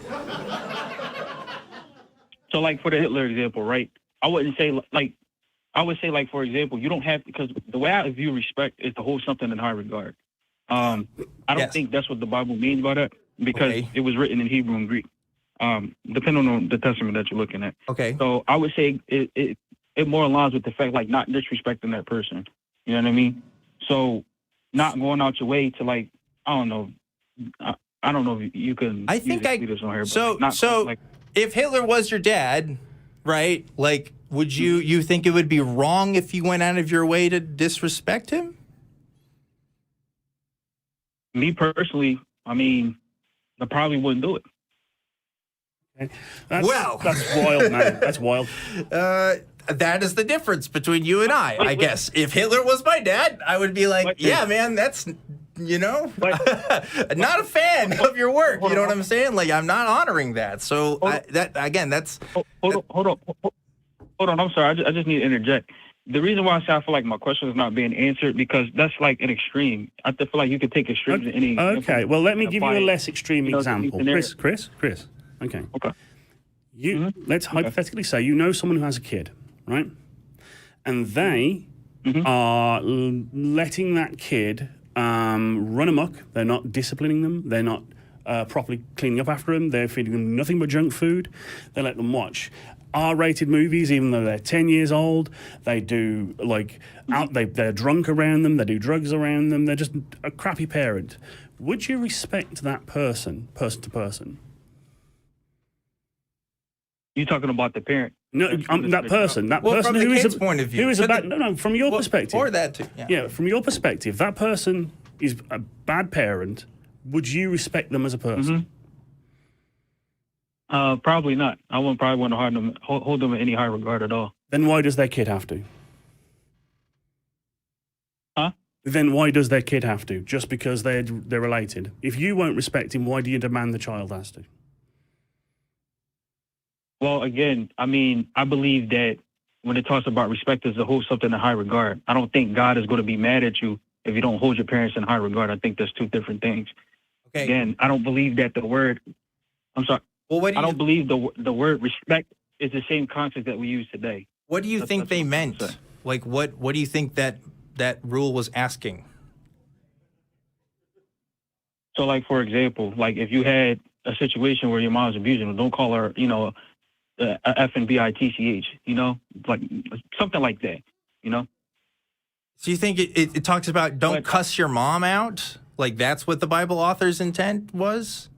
S7: So, like, for the Hitler example, right? I wouldn't say, like, I would say, like, for example, you don't have, because the way I view respect is to hold something in high regard. I don't think that's what the Bible means by that, because it was written in Hebrew and Greek, depending on the testament that you're looking at.
S1: Okay.
S7: So I would say it more aligns with the fact, like, not disrespecting that person. You know what I mean? So not going out your way to, like, I don't know if you can.
S1: I think
S7: this on here,
S1: so like, if Hitler was your dad, right? Like, would you think it would be wrong if you went out of your way to disrespect him?
S7: Me personally, I mean, I probably wouldn't do it.
S2: Okay. That's wild, man. That's wild.
S1: That is the difference between you and I guess. If Hitler was my dad, I would be like, yeah, man, that's you know, not a fan of your work. You know what I'm saying? Like, I'm not honoring that. So that's.
S7: Hold on. I'm sorry. I just need to interject. The reason why I say I feel like my question is not being answered because that's like an extreme. I feel like you could take extremes in any.
S2: Okay. Well, let me give you a less extreme example. Chris. Okay. Let's hypothetically say you know someone who has a kid, right? And they are letting that kid run amok. They're not disciplining them. They're not properly cleaning up after them. They're feeding them nothing but junk food. They let them watch R-rated movies, even though they're 10 years old. They do they're drunk around them. They do drugs around them. They're just a crappy parent. Would you respect that person to person?
S7: You talking about the parent?
S2: No, that person
S1: from
S2: who
S1: the
S2: is
S1: kid's point of view.
S2: who is a bad. No, from your perspective,
S1: or that too.
S2: Yeah, from your perspective, that person is a bad parent. Would you respect them as a person?
S7: Probably not. I wouldn't probably want to hold them in any high regard at all.
S2: Then why does their kid have to?
S7: Huh?
S2: Then why does their kid have to? Just because they're related? If you won't respect him, why do you demand the child has to?
S7: Well, again, I mean, I believe that when it talks about respect is to hold something in high regard. I don't think God is going to be mad at you if you don't hold your parents in high regard. I think there's two different things. Okay. Again, I don't believe that the word. I'm sorry.
S1: Well,
S7: I don't believe the word respect is the same concept that we use today.
S1: What do you think they meant? Like, what do you think that rule was asking?
S7: So, like, for example, like if you had a situation where your mom's abusing her, don't call her, FNBITCH, like something like that,
S1: So you think it talks about don't cuss your mom out? Like that's what the Bible author's intent was?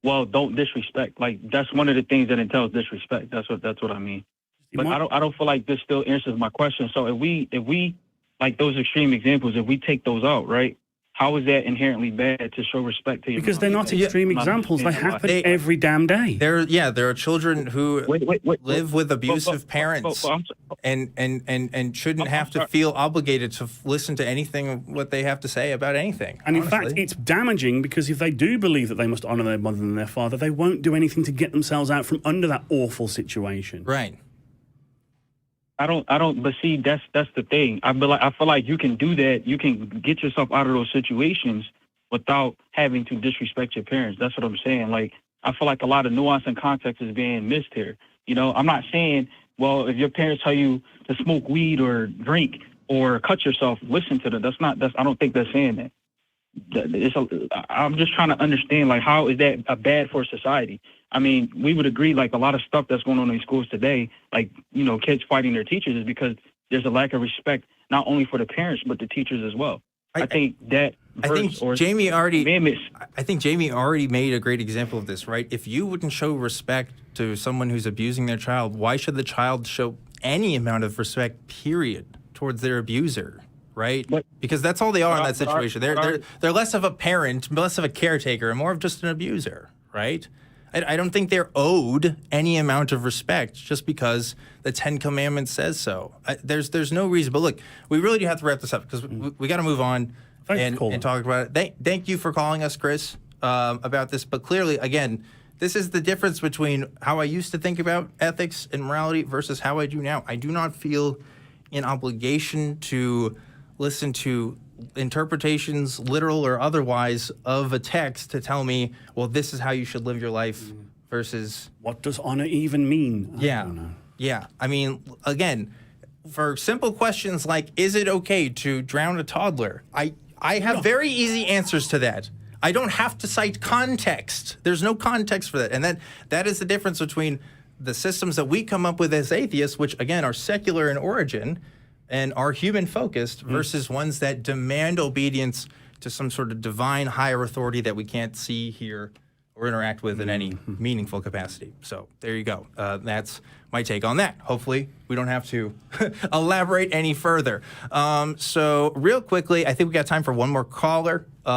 S7: Well, don't disrespect. Like that's one of the things that entails disrespect. That's what I mean. But I don't feel like this still answers my question. So if we like those extreme examples, if we take those out, right? How is that inherently bad to show respect to your
S2: Because they're not extreme examples. They happen every damn day.
S1: There are children who live with abusive parents and shouldn't have to feel obligated to listen to anything what they have to say about anything.
S2: And in fact, it's damaging because if they do believe that they must honor their mother and their father, they won't do anything to get themselves out from under that awful situation.
S1: Right.
S7: I don't, but see, that's the thing. I feel like you can do that. You can get yourself out of those situations without having to disrespect your parents. That's what I'm saying. Like, I feel like a lot of nuance and context is being missed here. I'm not saying, well, if your parents tell you to smoke weed or drink or cut yourself, listen to them. I don't think they're saying that. I'm just trying to understand, like, how is that bad for society? I mean, we would agree, like, a lot of stuff that's going on in schools today, like, kids fighting their teachers is because there's a lack of respect, not only for the parents, but the teachers as well. I think Jamie already made a great example of this, right? If you wouldn't show respect to someone who's abusing their child, why should the child show any amount of respect, period, towards their abuser? Right? Because that's all they are in that situation. They're less of a parent, less of a caretaker, and more of just an abuser, right? I don't think they're owed any amount of respect just because the Ten Commandments says so. There's no reason. But look, we really do have to wrap this up because we got to move on and talk about it. Thank you for calling us, Chris, about this. But clearly, again, this is the difference between how I used to think about ethics and morality versus how I do now. I do not feel an obligation to listen to interpretations, literal or otherwise, of a text to tell me, well, this is how you should live your life versus...
S2: What does honor even mean?
S1: I don't know. Yeah. I mean, again, for simple questions like, is it okay to drown a toddler? I have very easy answers to that. I don't have to cite context. There's no context for that. And that is the difference between the systems that we come up with as atheists, which, again, are secular in origin, and are human-focused versus ones that demand obedience to some sort of divine higher authority that we can't see, hear, or interact with in any meaningful capacity. So there you go. That's my take on that. Hopefully, we don't have to elaborate any further. So real quickly, I think we got time for one more caller. We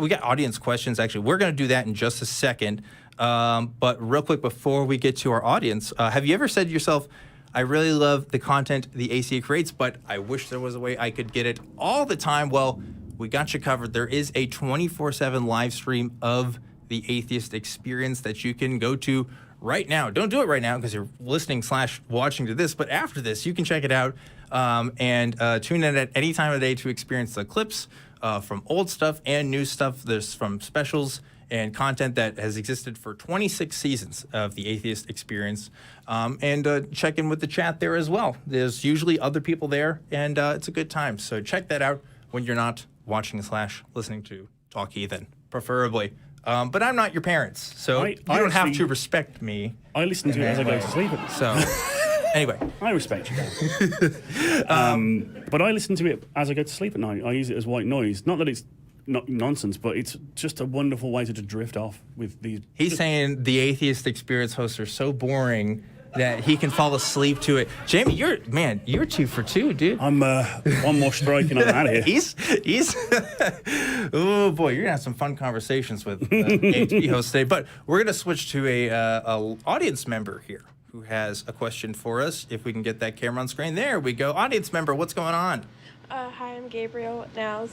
S1: got audience questions, actually. We're going to do that in just a second. But real quick, before we get to our audience, have you ever said to yourself, I really love the content the ACA creates, but I wish there was a way I could get it all the time. Well, we got you covered. There is a 24/7 live stream of the Atheist Experience that you can go to right now. Don't do it right now because you're listening/watching to this, but after this, you can check it out and tune in at any time of the day to experience the clips from old stuff and new stuff. There's from specials and content that has existed for 26 seasons of the Atheist Experience. And check in with the chat there as well. There's usually other people there, and it's a good time. So check that out when you're not watching/listening to Talk Heathen, preferably. But I'm not your parents, so you don't have to respect me.
S2: I listen to it as I go to sleep.
S1: So, anyway.
S2: I respect you. But I listen to it as I go to sleep at night. I use it as white noise. Not that it's not nonsense, but it's just a wonderful way to just drift off with these.
S1: He's saying the Atheist Experience hosts are so boring that he can fall asleep to it. Jamie, you're 2 for 2, dude.
S2: I'm one more strike and I'm out of here.
S1: He's oh boy, you're gonna have some fun conversations with HP host today. But we're gonna switch to a audience member here who has a question for us. If we can get that camera on screen, there we go. Audience member, what's going on?
S8: Hi, I'm Gabriel. Now,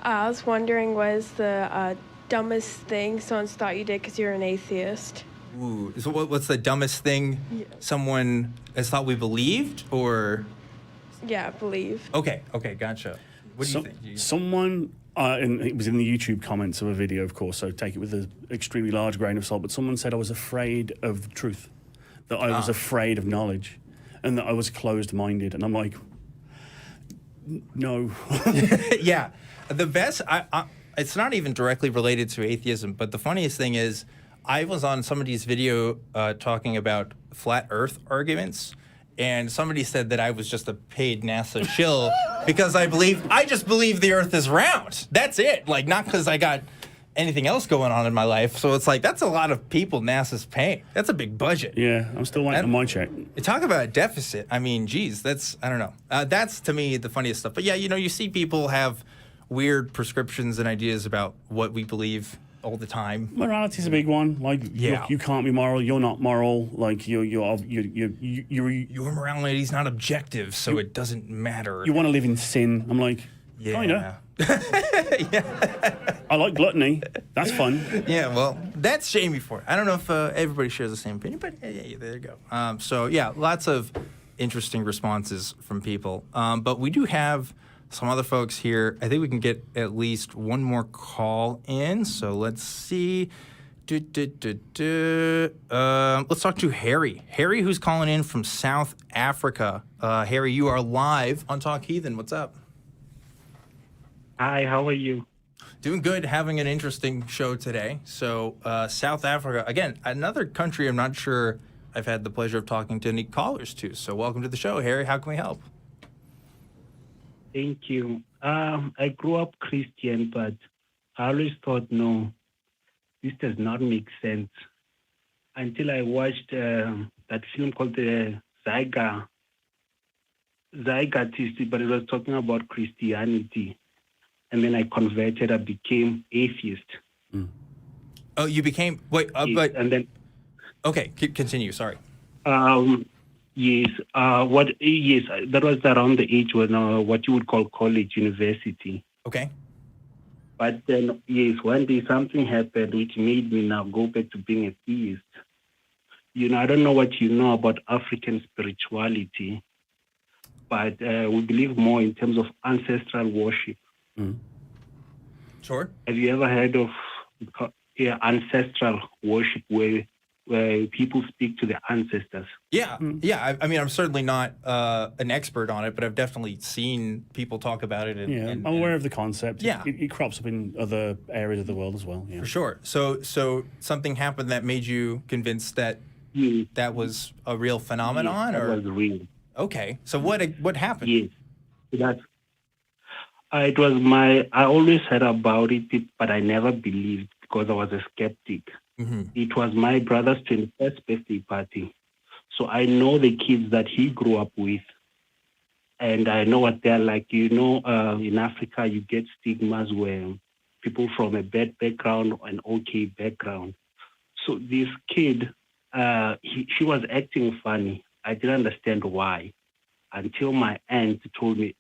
S8: I was wondering, what is the dumbest thing someone's thought you did because you're an atheist?
S1: Ooh, so what's the dumbest thing someone has thought we believed, or?
S8: Yeah, believe.
S1: Okay, gotcha. What do you think?
S2: Someone, and it was in the YouTube comments of a video, of course, so take it with an extremely large grain of salt, but someone said I was afraid of truth, that I was afraid of knowledge, and that I was closed-minded, and I'm like, no.
S1: Yeah, the best, it's not even directly related to atheism, but the funniest thing is, I was on somebody's video talking about flat Earth arguments, and somebody said that I was just a paid NASA shill because I just believe the Earth is round. That's it. Like, not because I got anything else going on in my life. So it's like, that's a lot of people NASA's paying. That's a big budget.
S2: Yeah, I'm still waiting on my check.
S1: Talk about a deficit. I mean, geez, I don't know. That's, to me, the funniest stuff. But yeah, you see people have weird prescriptions and ideas about what we believe all the time.
S2: Morality's a big one. Like, you can't be moral. You're not moral. Like, your
S1: morality's not objective, so it doesn't matter.
S2: You want to live in sin. I'm like,
S1: yeah.
S2: I like gluttony. That's fun.
S1: Yeah, well, that's Jamie for it. I don't know if everybody shares the same opinion, but yeah, there you go. So yeah, lots of interesting responses from people. But we do have some other folks here. I think we can get at least one more call in. So let's see. Let's talk to Harry. Harry, who's calling in from South Africa. Harry, you are live on Talk Heathen. What's up?
S9: Hi, how are you?
S1: Doing good, having an interesting show today. So South Africa, again, another country I'm not sure I've had the pleasure of talking to any callers to. So welcome to the show, Harry. How can we help?
S9: Thank you. I grew up Christian, but I always thought, no, this does not make sense. Until I watched that film called the Zeitgeist, but it was talking about Christianity. And then I converted, I became atheist.
S1: Mm. Oh, you became, but...
S9: And then...
S1: Okay, continue, sorry.
S9: Yes, that was around the age when what you would call college, university.
S1: Okay.
S9: But then, yes, one day something happened which made me now go back to being a theist. I don't know what you know about African spirituality, but we believe more in terms of ancestral worship.
S1: Mm. Sure.
S9: Have you ever heard of ancestral worship where people speak to their ancestors?
S1: Yeah, yeah. I mean, I'm certainly not an expert on it, but I've definitely seen people talk about it.
S2: I'm aware of the concept.
S1: Yeah.
S2: It crops up in other areas of the world as well. Yeah.
S1: For sure. So something happened that made you convinced that that was a real phenomenon?
S9: Yes, that was real.
S1: Okay. So what happened?
S9: Yes. I always heard about it, but I never believed because I was a skeptic.
S1: Mm-hmm.
S9: It was my brother's 21st birthday party. So I know the kids that he grew up with, and I know what they're like. In Africa, you get stigmas where people from a bad background or an okay background. So this kid, she was acting funny. I didn't understand why until my aunt told me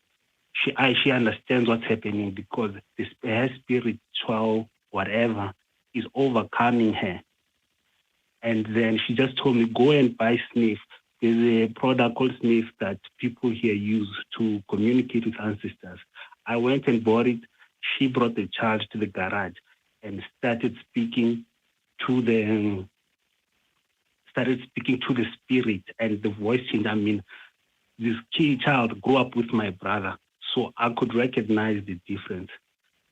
S9: she understands what's happening because her spiritual whatever is overcoming her. And then she just told me, go and buy sniff. There's a product called sniff that people here use to communicate with ancestors. I went and bought it. She brought the child to the garage and started speaking to the spirit, and the voice changed. I mean, this child grew up with my brother, so I could recognize the difference.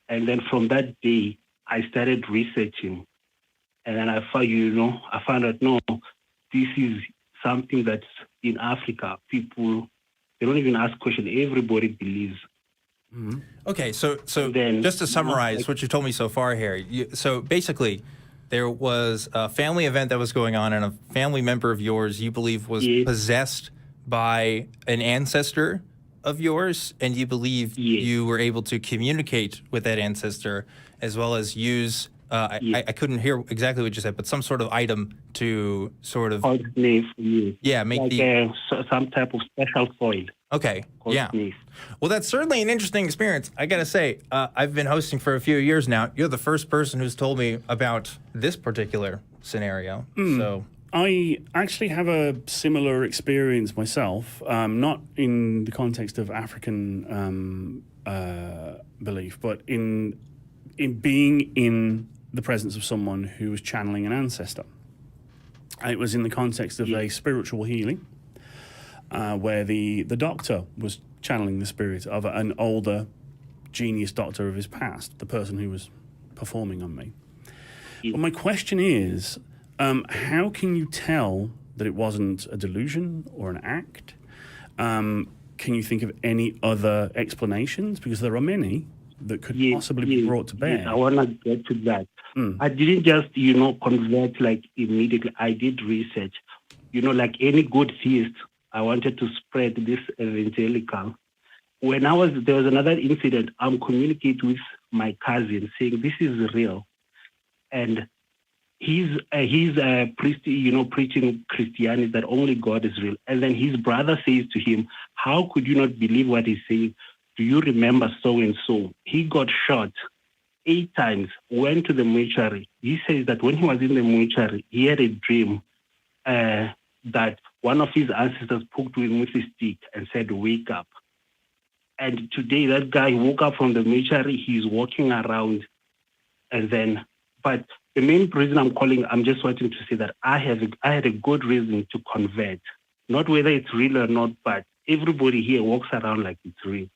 S9: And then from that day, I started researching, and then I found out, no, this is something that's in Africa. People, they don't even ask questions. Everybody believes.
S1: Mm-hmm. Okay, so
S9: then,
S1: just to summarize what you told me so far, Harry. So basically, there was a family event that was going on, and a family member of yours you believe was possessed by an ancestor of yours, and you believe you were able to communicate with that ancestor as well as use, I couldn't hear exactly what you said, but some sort of item to sort of...
S9: make
S1: like
S9: some type of special soil.
S1: Okay, yeah. Well, that's certainly an interesting experience. I gotta say, I've been hosting for a few years now. You're the first person who's told me about this particular scenario. So
S2: I actually have a similar experience myself, not in the context of African belief, but in being in the presence of someone who was channeling an ancestor. It was in the context of a spiritual healing, where the doctor was channeling the spirit of an older genius doctor of his past, the person who was performing on me. But my question is, how can you tell that it wasn't a delusion or an act? Can you think of any other explanations? Because there are many that could possibly be brought to bear.
S9: I want to get to that. I didn't just, convert like immediately. I did research. Like any good theist, I wanted to spread this evangelical. When there was another incident, I'm communicating with my cousin saying this is real. And he's a priest, preaching Christianity, that only God is real. And then his brother says to him, how could you not believe what he's saying? Do you remember so-and-so? He got shot 8 times, went to the mortuary. He says that when he was in the mortuary, he had a dream that one of his ancestors poked him with a stick and said, wake up. And today that guy woke up from the mortuary, he's walking around. And then, but the main reason I'm calling, I'm just wanting to say that I had a good reason to convert. Not whether it's real or not, but everybody here walks around like it's real.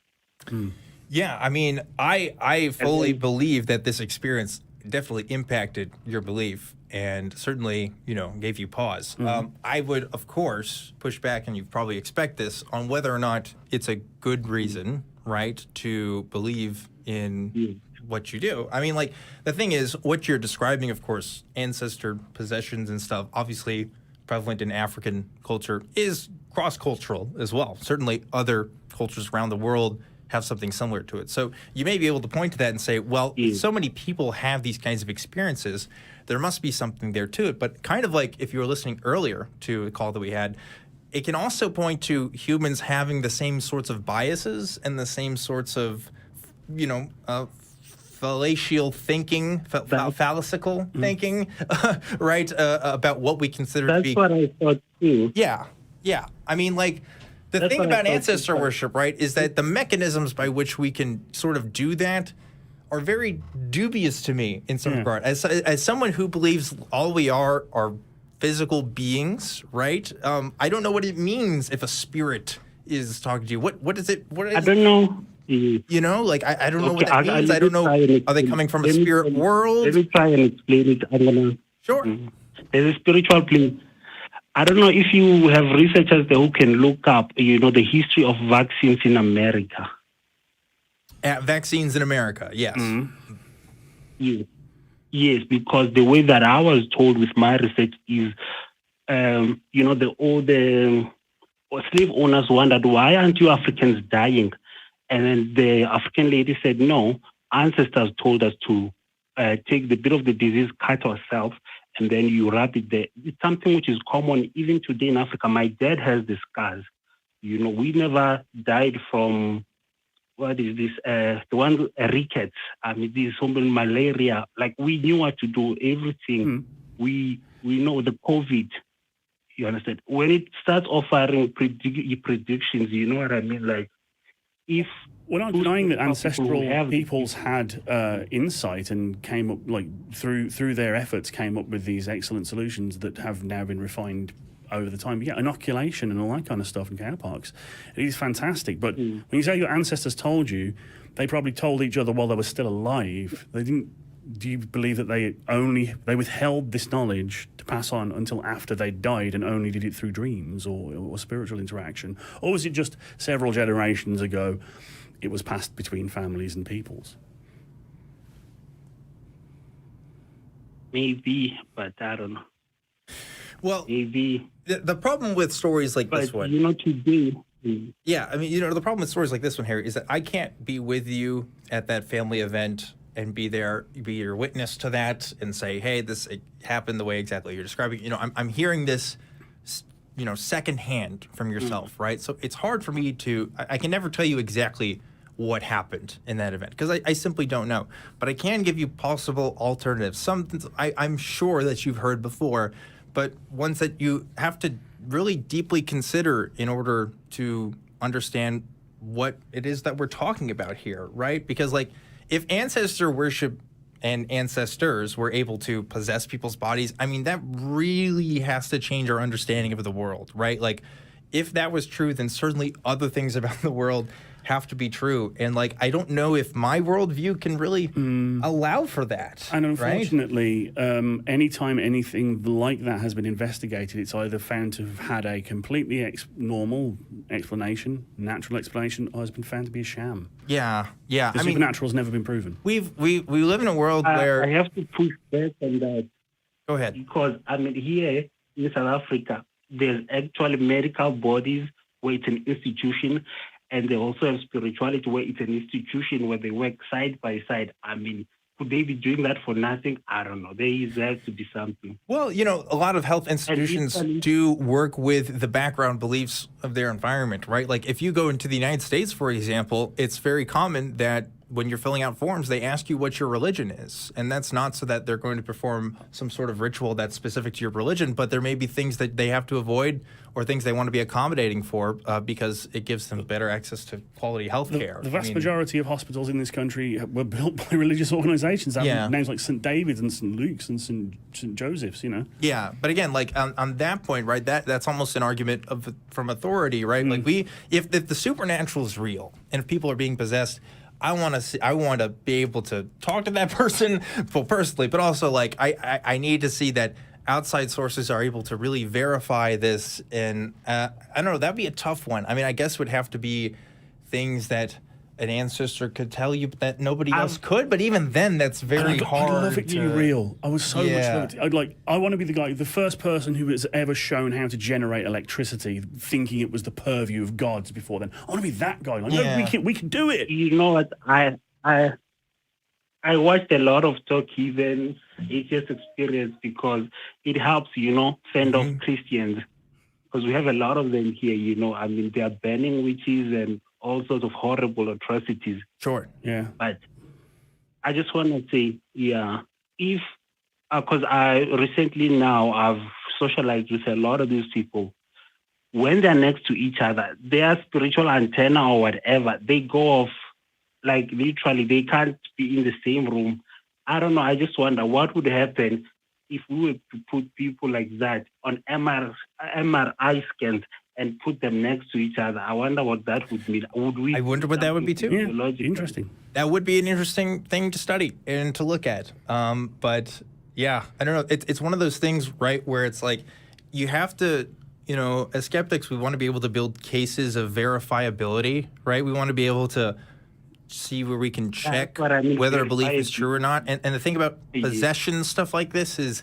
S1: Yeah, I mean, I fully believe that this experience definitely impacted your belief and certainly, gave you pause. I would, of course, push back, and you probably expect this, on whether or not it's a good reason, right, to believe in what you do. I mean, like, the thing is, what you're describing, of course, ancestor possessions and stuff, obviously prevalent in African culture, is cross-cultural as well. Certainly other cultures around the world have something similar to it. So you may be able to point to that and say, well, if so many people have these kinds of experiences, there must be something there to it. But kind of like if you were listening earlier to a call that we had, it can also point to humans having the same sorts of biases and the same sorts of, fallacial thinking, phallical thinking, right, about what we consider to be.
S9: That's what I thought too.
S1: Yeah. I mean, like, the thing about ancestor worship, right, is that the mechanisms by which we can sort of do that are very dubious to me in some regard. As someone who believes all we are physical beings, right? I don't know what it means if a spirit is talking to you. What is it? What is,
S9: I don't know.
S1: Like I don't know what that means. I don't know. Are they coming from a spirit world?
S9: Let me try and explain it.
S1: Sure.
S9: There's a spiritual plane. I don't know if you have researchers there who can look up, the history of vaccines in America.
S1: Vaccines in America, yes.
S9: Yes, because the way that I was told with my research is, the old slave owners wondered, why aren't you Africans dying? And then the African lady said, no, ancestors told us to take the bit of the disease, cut ourselves, and then you wrap it there. It's something which is common even today in Africa. My dad has the scars. You know, we never died from, what is this, the one, rickets. I mean, this malaria. Like, we knew what to do, everything. We know the COVID. You understand? When it starts offering predictions, you know what I mean? Like, if
S2: we're not denying that ancestral peoples had insight and came up, like, through their efforts, came up with these excellent solutions that have now been refined over the time. Yeah, inoculation and all that kind of stuff in cowpox. It is fantastic. But when you say your ancestors told you, they probably told each other while they were still alive. They didn't. Do you believe that they withheld this knowledge to pass on until after they died and only did it through dreams or spiritual interaction? Or was it just several generations ago it was passed between families and peoples?
S9: Maybe, but I don't know.
S1: Well,
S9: maybe.
S1: The problem with stories like this one...
S9: you know, today...
S1: Yeah, I mean, you know, the problem with stories like this one, Harry, is that I can't be with you at that family event and be your witness to that and say, hey, it happened the way exactly you're describing. You know, I'm hearing this, you know, secondhand from yourself, right? So it's hard for me I can never tell you exactly what happened in that event because I simply don't know. But I can give you possible alternatives. Some I'm sure that you've heard before, but ones that you have to really deeply consider in order to understand what it is that we're talking about here, right? Because, like, if ancestor worship and ancestors were able to possess people's bodies, I mean, that really has to change our understanding of the world, right? Like, if that was true, then certainly other things about the world have to be true. And, like, I don't know if my worldview can really allow for that.
S2: And unfortunately, anytime anything like that has been investigated, it's either found to have had a completely normal explanation, natural explanation, or has been found to be a sham.
S1: Yeah.
S2: The supernatural has never been proven.
S1: We live in a world where...
S9: I have to push back on that.
S1: Go ahead.
S9: Because, I mean, here in South Africa, there's actually medical bodies where it's an institution, and they also have spirituality where it's an institution where they work side by side. I mean, could they be doing that for nothing? I don't know. There has to be something.
S1: Well, you know, a lot of health institutions do work with the background beliefs of their environment, right? Like, if you go into the United States, for example, it's very common that when you're filling out forms, they ask you what your religion is. And that's not so that they're going to perform some sort of ritual that's specific to your religion, but there may be things that they have to avoid or things they want to be accommodating for because it gives them better access to quality health care.
S2: The vast majority of hospitals in this country were built by religious organizations. Names like St. David's and St. Luke's and St. Joseph's, you know?
S1: Yeah, but again, like on that point, right, that's almost an argument from authority, right? Like if the supernatural is real and if people are being possessed, I want to be able to talk to that person, well, personally, but also, like, I need to see that outside sources are able to really verify this. And I don't know, that'd be a tough one. I mean, I guess it would have to be things that an ancestor could tell you that nobody else could. But even then, that's very hard.
S2: I'd love it to be real. I was so much love it. I want to be the first person who has ever shown how to generate electricity, thinking it was the purview of gods before then. I want to be that guy. Like, no, we can do it.
S9: You know what? I watched a lot of Heathen atheist experience because it helps, you know, fend off Christians. Because we have a lot of them here, you know. I mean, they are banning witches and all sorts of horrible atrocities.
S1: Sure.
S2: Yeah.
S9: But I just want to say, if, because I've socialized with a lot of these people, when they're next to each other, their spiritual antenna or whatever, they go off, like, literally, they can't be in the same room. I don't know. I just wonder what would happen if we were to put people like that on MRI scans and put them next to each other. I wonder what that would mean. I wonder
S1: what that would be too.
S2: Yeah, interesting.
S1: That would be an interesting thing to study and to look at. But yeah, I don't know. It's one of those things, right, where it's like you have to, you know, as skeptics, we want to be able to build cases of verifiability, right? We want to be able to see where we can check whether a belief is true or not. And the thing about possession stuff like this is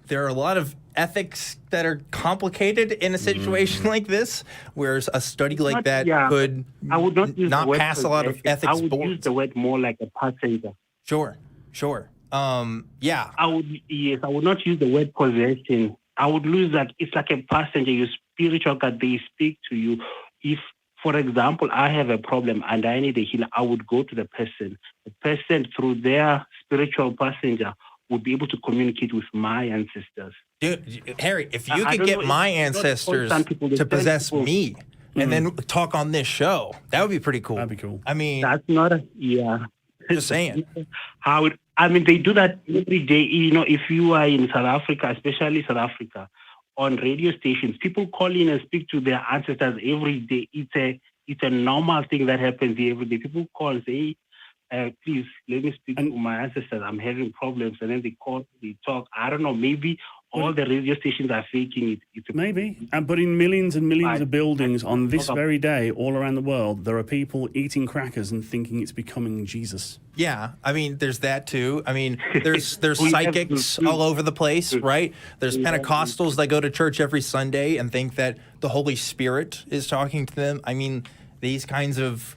S1: there are a lot of ethics that are complicated in a situation like this, whereas a study like that could not pass a lot of ethics boards.
S9: I would use the word more like a passenger.
S1: Sure. Yeah.
S9: I would not use the word possession. I would use that it's like a passenger, your spiritual God, they speak to you. If, for example, I have a problem and I need a healer, I would go to the person. The person, through their spiritual passenger, would be able to communicate with my ancestors.
S1: Dude, Harry, if you could get my ancestors to possess me and then talk on this show, that would be pretty cool.
S2: That'd be cool.
S1: I mean,
S9: That's not a, yeah.
S1: Just saying.
S9: They do that every day. You know, if you are in South Africa, especially South Africa, on radio stations, people call in and speak to their ancestors every day. It's a normal thing that happens every day. People call and say, please, let me speak to my ancestors. I'm having problems. And then they call, they talk. I don't know, maybe all the radio stations are faking it.
S2: Maybe. But in millions and millions of buildings on this very day, all around the world, there are people eating crackers and thinking it's becoming Jesus.
S1: Yeah, I mean, there's that too. I mean, there's psychics all over the place, right? There's Pentecostals that go to church every Sunday and think that the Holy Spirit is talking to them. I mean, these kinds of,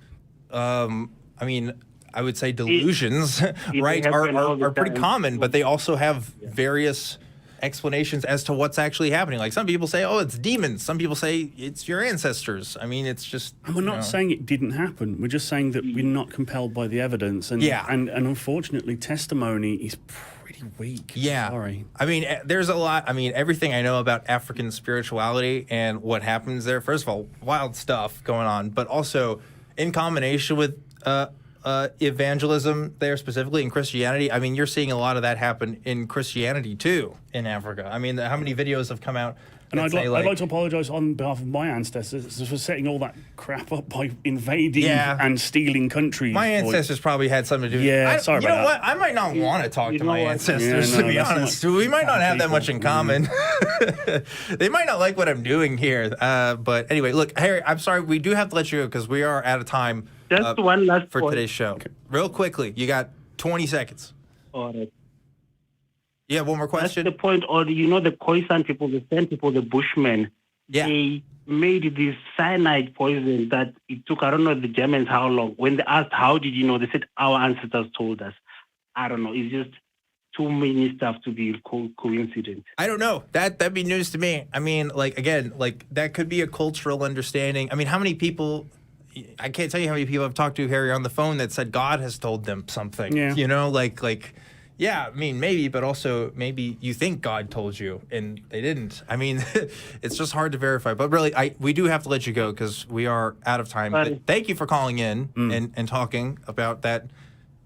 S1: I would say delusions, right, are pretty common, but they also have various explanations as to what's actually happening. Like some people say, oh, it's demons. Some people say it's your ancestors. I mean, it's just...
S2: And we're not saying it didn't happen. We're just saying that we're not compelled by the evidence. And, and unfortunately, testimony is pretty weak.
S1: Yeah.
S2: Sorry.
S1: I mean, there's a lot. I mean, everything I know about African spirituality and what happens there, first of all, wild stuff going on, but also in combination with evangelism there, specifically in Christianity. I mean, you're seeing a lot of that happen in Christianity too in Africa. I mean, how many videos have come out?
S2: And I'd like to apologise on behalf of my ancestors for setting all that crap up by invading and stealing countries.
S1: My ancestors probably had something to do with
S2: it.
S1: Yeah,
S2: sorry about that.
S1: You know what? I might not want to talk to my ancestors, to be honest. We might not have that much in common. They might not like what I'm doing here. But anyway, look, Harry, I'm sorry. We do have to let you go because we are out of time.
S9: Just one last
S1: for
S9: point.
S1: Today's show. Okay. Real quickly, you got 20 seconds.
S9: All right.
S1: You have one more question?
S9: That's the point. Or the Khoisan people, the San people, the Bushmen, they made this cyanide poison that it took, I don't know, the Germans how long. When they asked, how did you know? They said, our ancestors told us. I don't know. It's just too many stuff to be coincident.
S1: I don't know. That'd be news to me. I mean, that could be a cultural understanding. I mean, how many people... I can't tell you how many people I've talked to, Harry, on the phone that said God has told them something. Yeah. You know, yeah, I mean, maybe, but also maybe you think God told you and they didn't. I mean, it's just hard to verify. But really, we do have to let you go because we are out of time. But thank you for calling in and talking about that,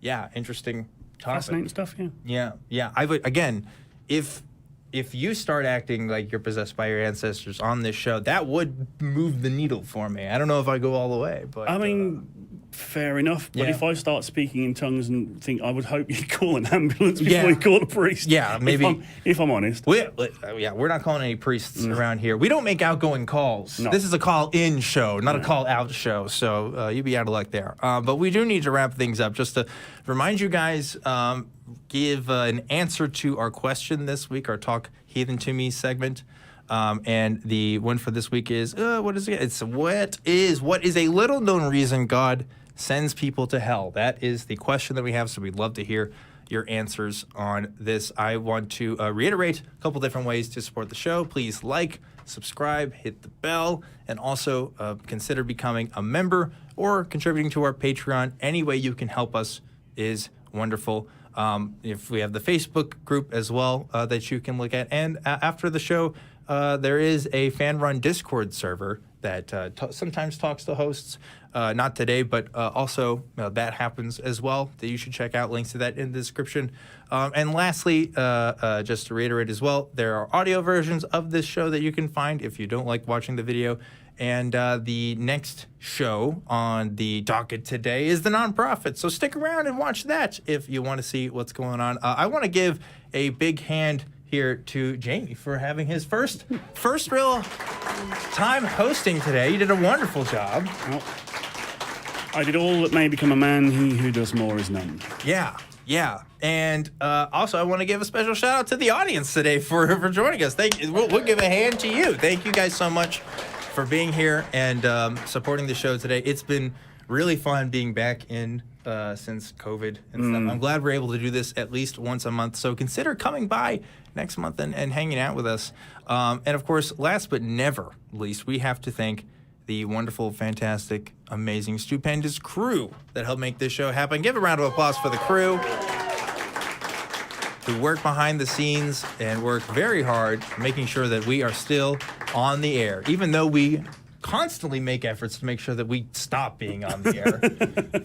S1: interesting topic.
S2: Fascinating stuff,
S1: Yeah. I would, again, if you start acting like you're possessed by your ancestors on this show, that would move the needle for me. I don't know if I go all the way, but
S2: I mean, fair enough. But if I start speaking in tongues and think, I would hope you call an ambulance before you call a priest.
S1: Yeah, maybe.
S2: If I'm honest.
S1: We're not calling any priests around here. We don't make outgoing calls. No. This is a call-in show, not a call-out show. So you'd be out of luck there. But we do need to wrap things up. Just to remind you guys, give an answer to our question this week, our Talk Heathen to Me segment. And the one for this week is, what is it? It's what is a little known reason God sends people to hell? That is the question that we have, so we'd love to hear your answers on this. I want to reiterate a couple different ways to support the show. Please like, subscribe, hit the bell, and also consider becoming a member or contributing to our Patreon. Any way you can help us is wonderful. If we have the Facebook group as well that you can look at. And after the show, there is a fan-run Discord server that sometimes talks to hosts. Not today, but also that happens as well. That you should check out. Links to that in the description. And lastly, just to reiterate as well, there are audio versions of this show that you can find if you don't like watching the video. And the next show on the docket today is the nonprofit. So stick around and watch that if you want to see what's going on. I want to give a big hand here to Jamie for having his first real time hosting today. You did a wonderful job.
S2: Well, I did all that may become a man. He who does more is none.
S1: Yeah. And also, I want to give a special shout out to the audience today for joining us. Thank you. We'll give a hand to you. Thank you guys so much for being here and supporting the show today. It's been really fun being back in since COVID and stuff. I'm glad we're able to do this at least once a month. So consider coming by next month and hanging out with us. And of course, last but never least, we have to thank the wonderful, fantastic, amazing, stupendous crew that helped make this show happen. Give a round of applause for the crew who work behind the scenes and work very hard making sure that we are still on the air, even though we constantly make efforts to make sure that we stop being on the air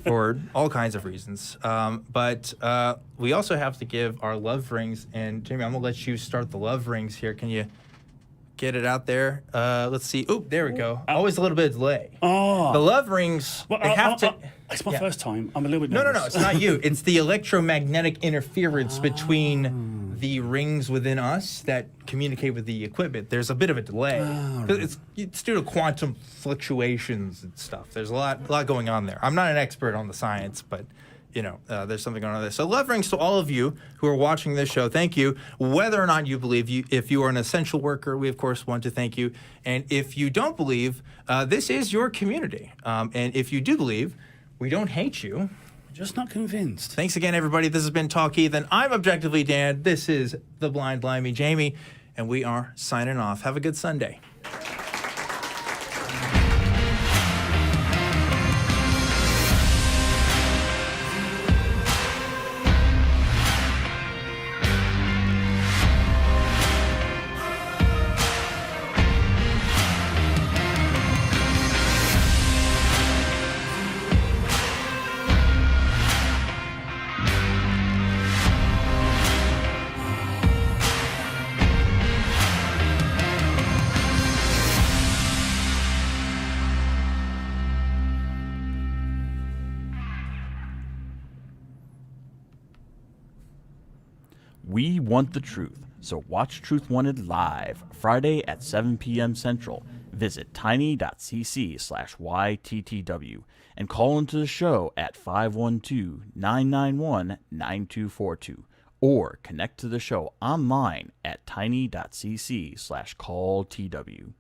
S1: for all kinds of reasons. But we also have to give our love rings. And Jamie, I'm going to let you start the love rings here. Can you get it out there? Let's see. Oh, there we go. Always a little bit of delay.
S2: Oh.
S1: The love rings,
S2: Well,
S1: they have to...
S2: It's my
S1: Yeah.
S2: first time. I'm a little bit
S1: No,
S2: nervous.
S1: it's not you. It's the electromagnetic interference between the rings within us that communicate with the equipment. There's a bit of a delay. 'Cause it's due to quantum fluctuations and stuff. There's a lot going on there. I'm not an expert on the science, but there's something going on there. So love rings to all of you who are watching this show. Thank you. Whether or not you believe, if you are an essential worker, we of course want to thank you. And if you don't believe, this is your community. And if you do believe, we don't hate you.
S2: Just not convinced.
S1: Thanks again, everybody. This has been Talk Heathen. I'm Objectively Dan. This is the Blind Limey Jamie, and we are signing off. Have a good Sunday.
S10: We want the truth, so watch Truth Wanted live, Friday at 7 p.m. Central. Visit tiny.cc/YTTW and call into the show at 512-991-9242 or connect to the show online at tiny.cc/calltw.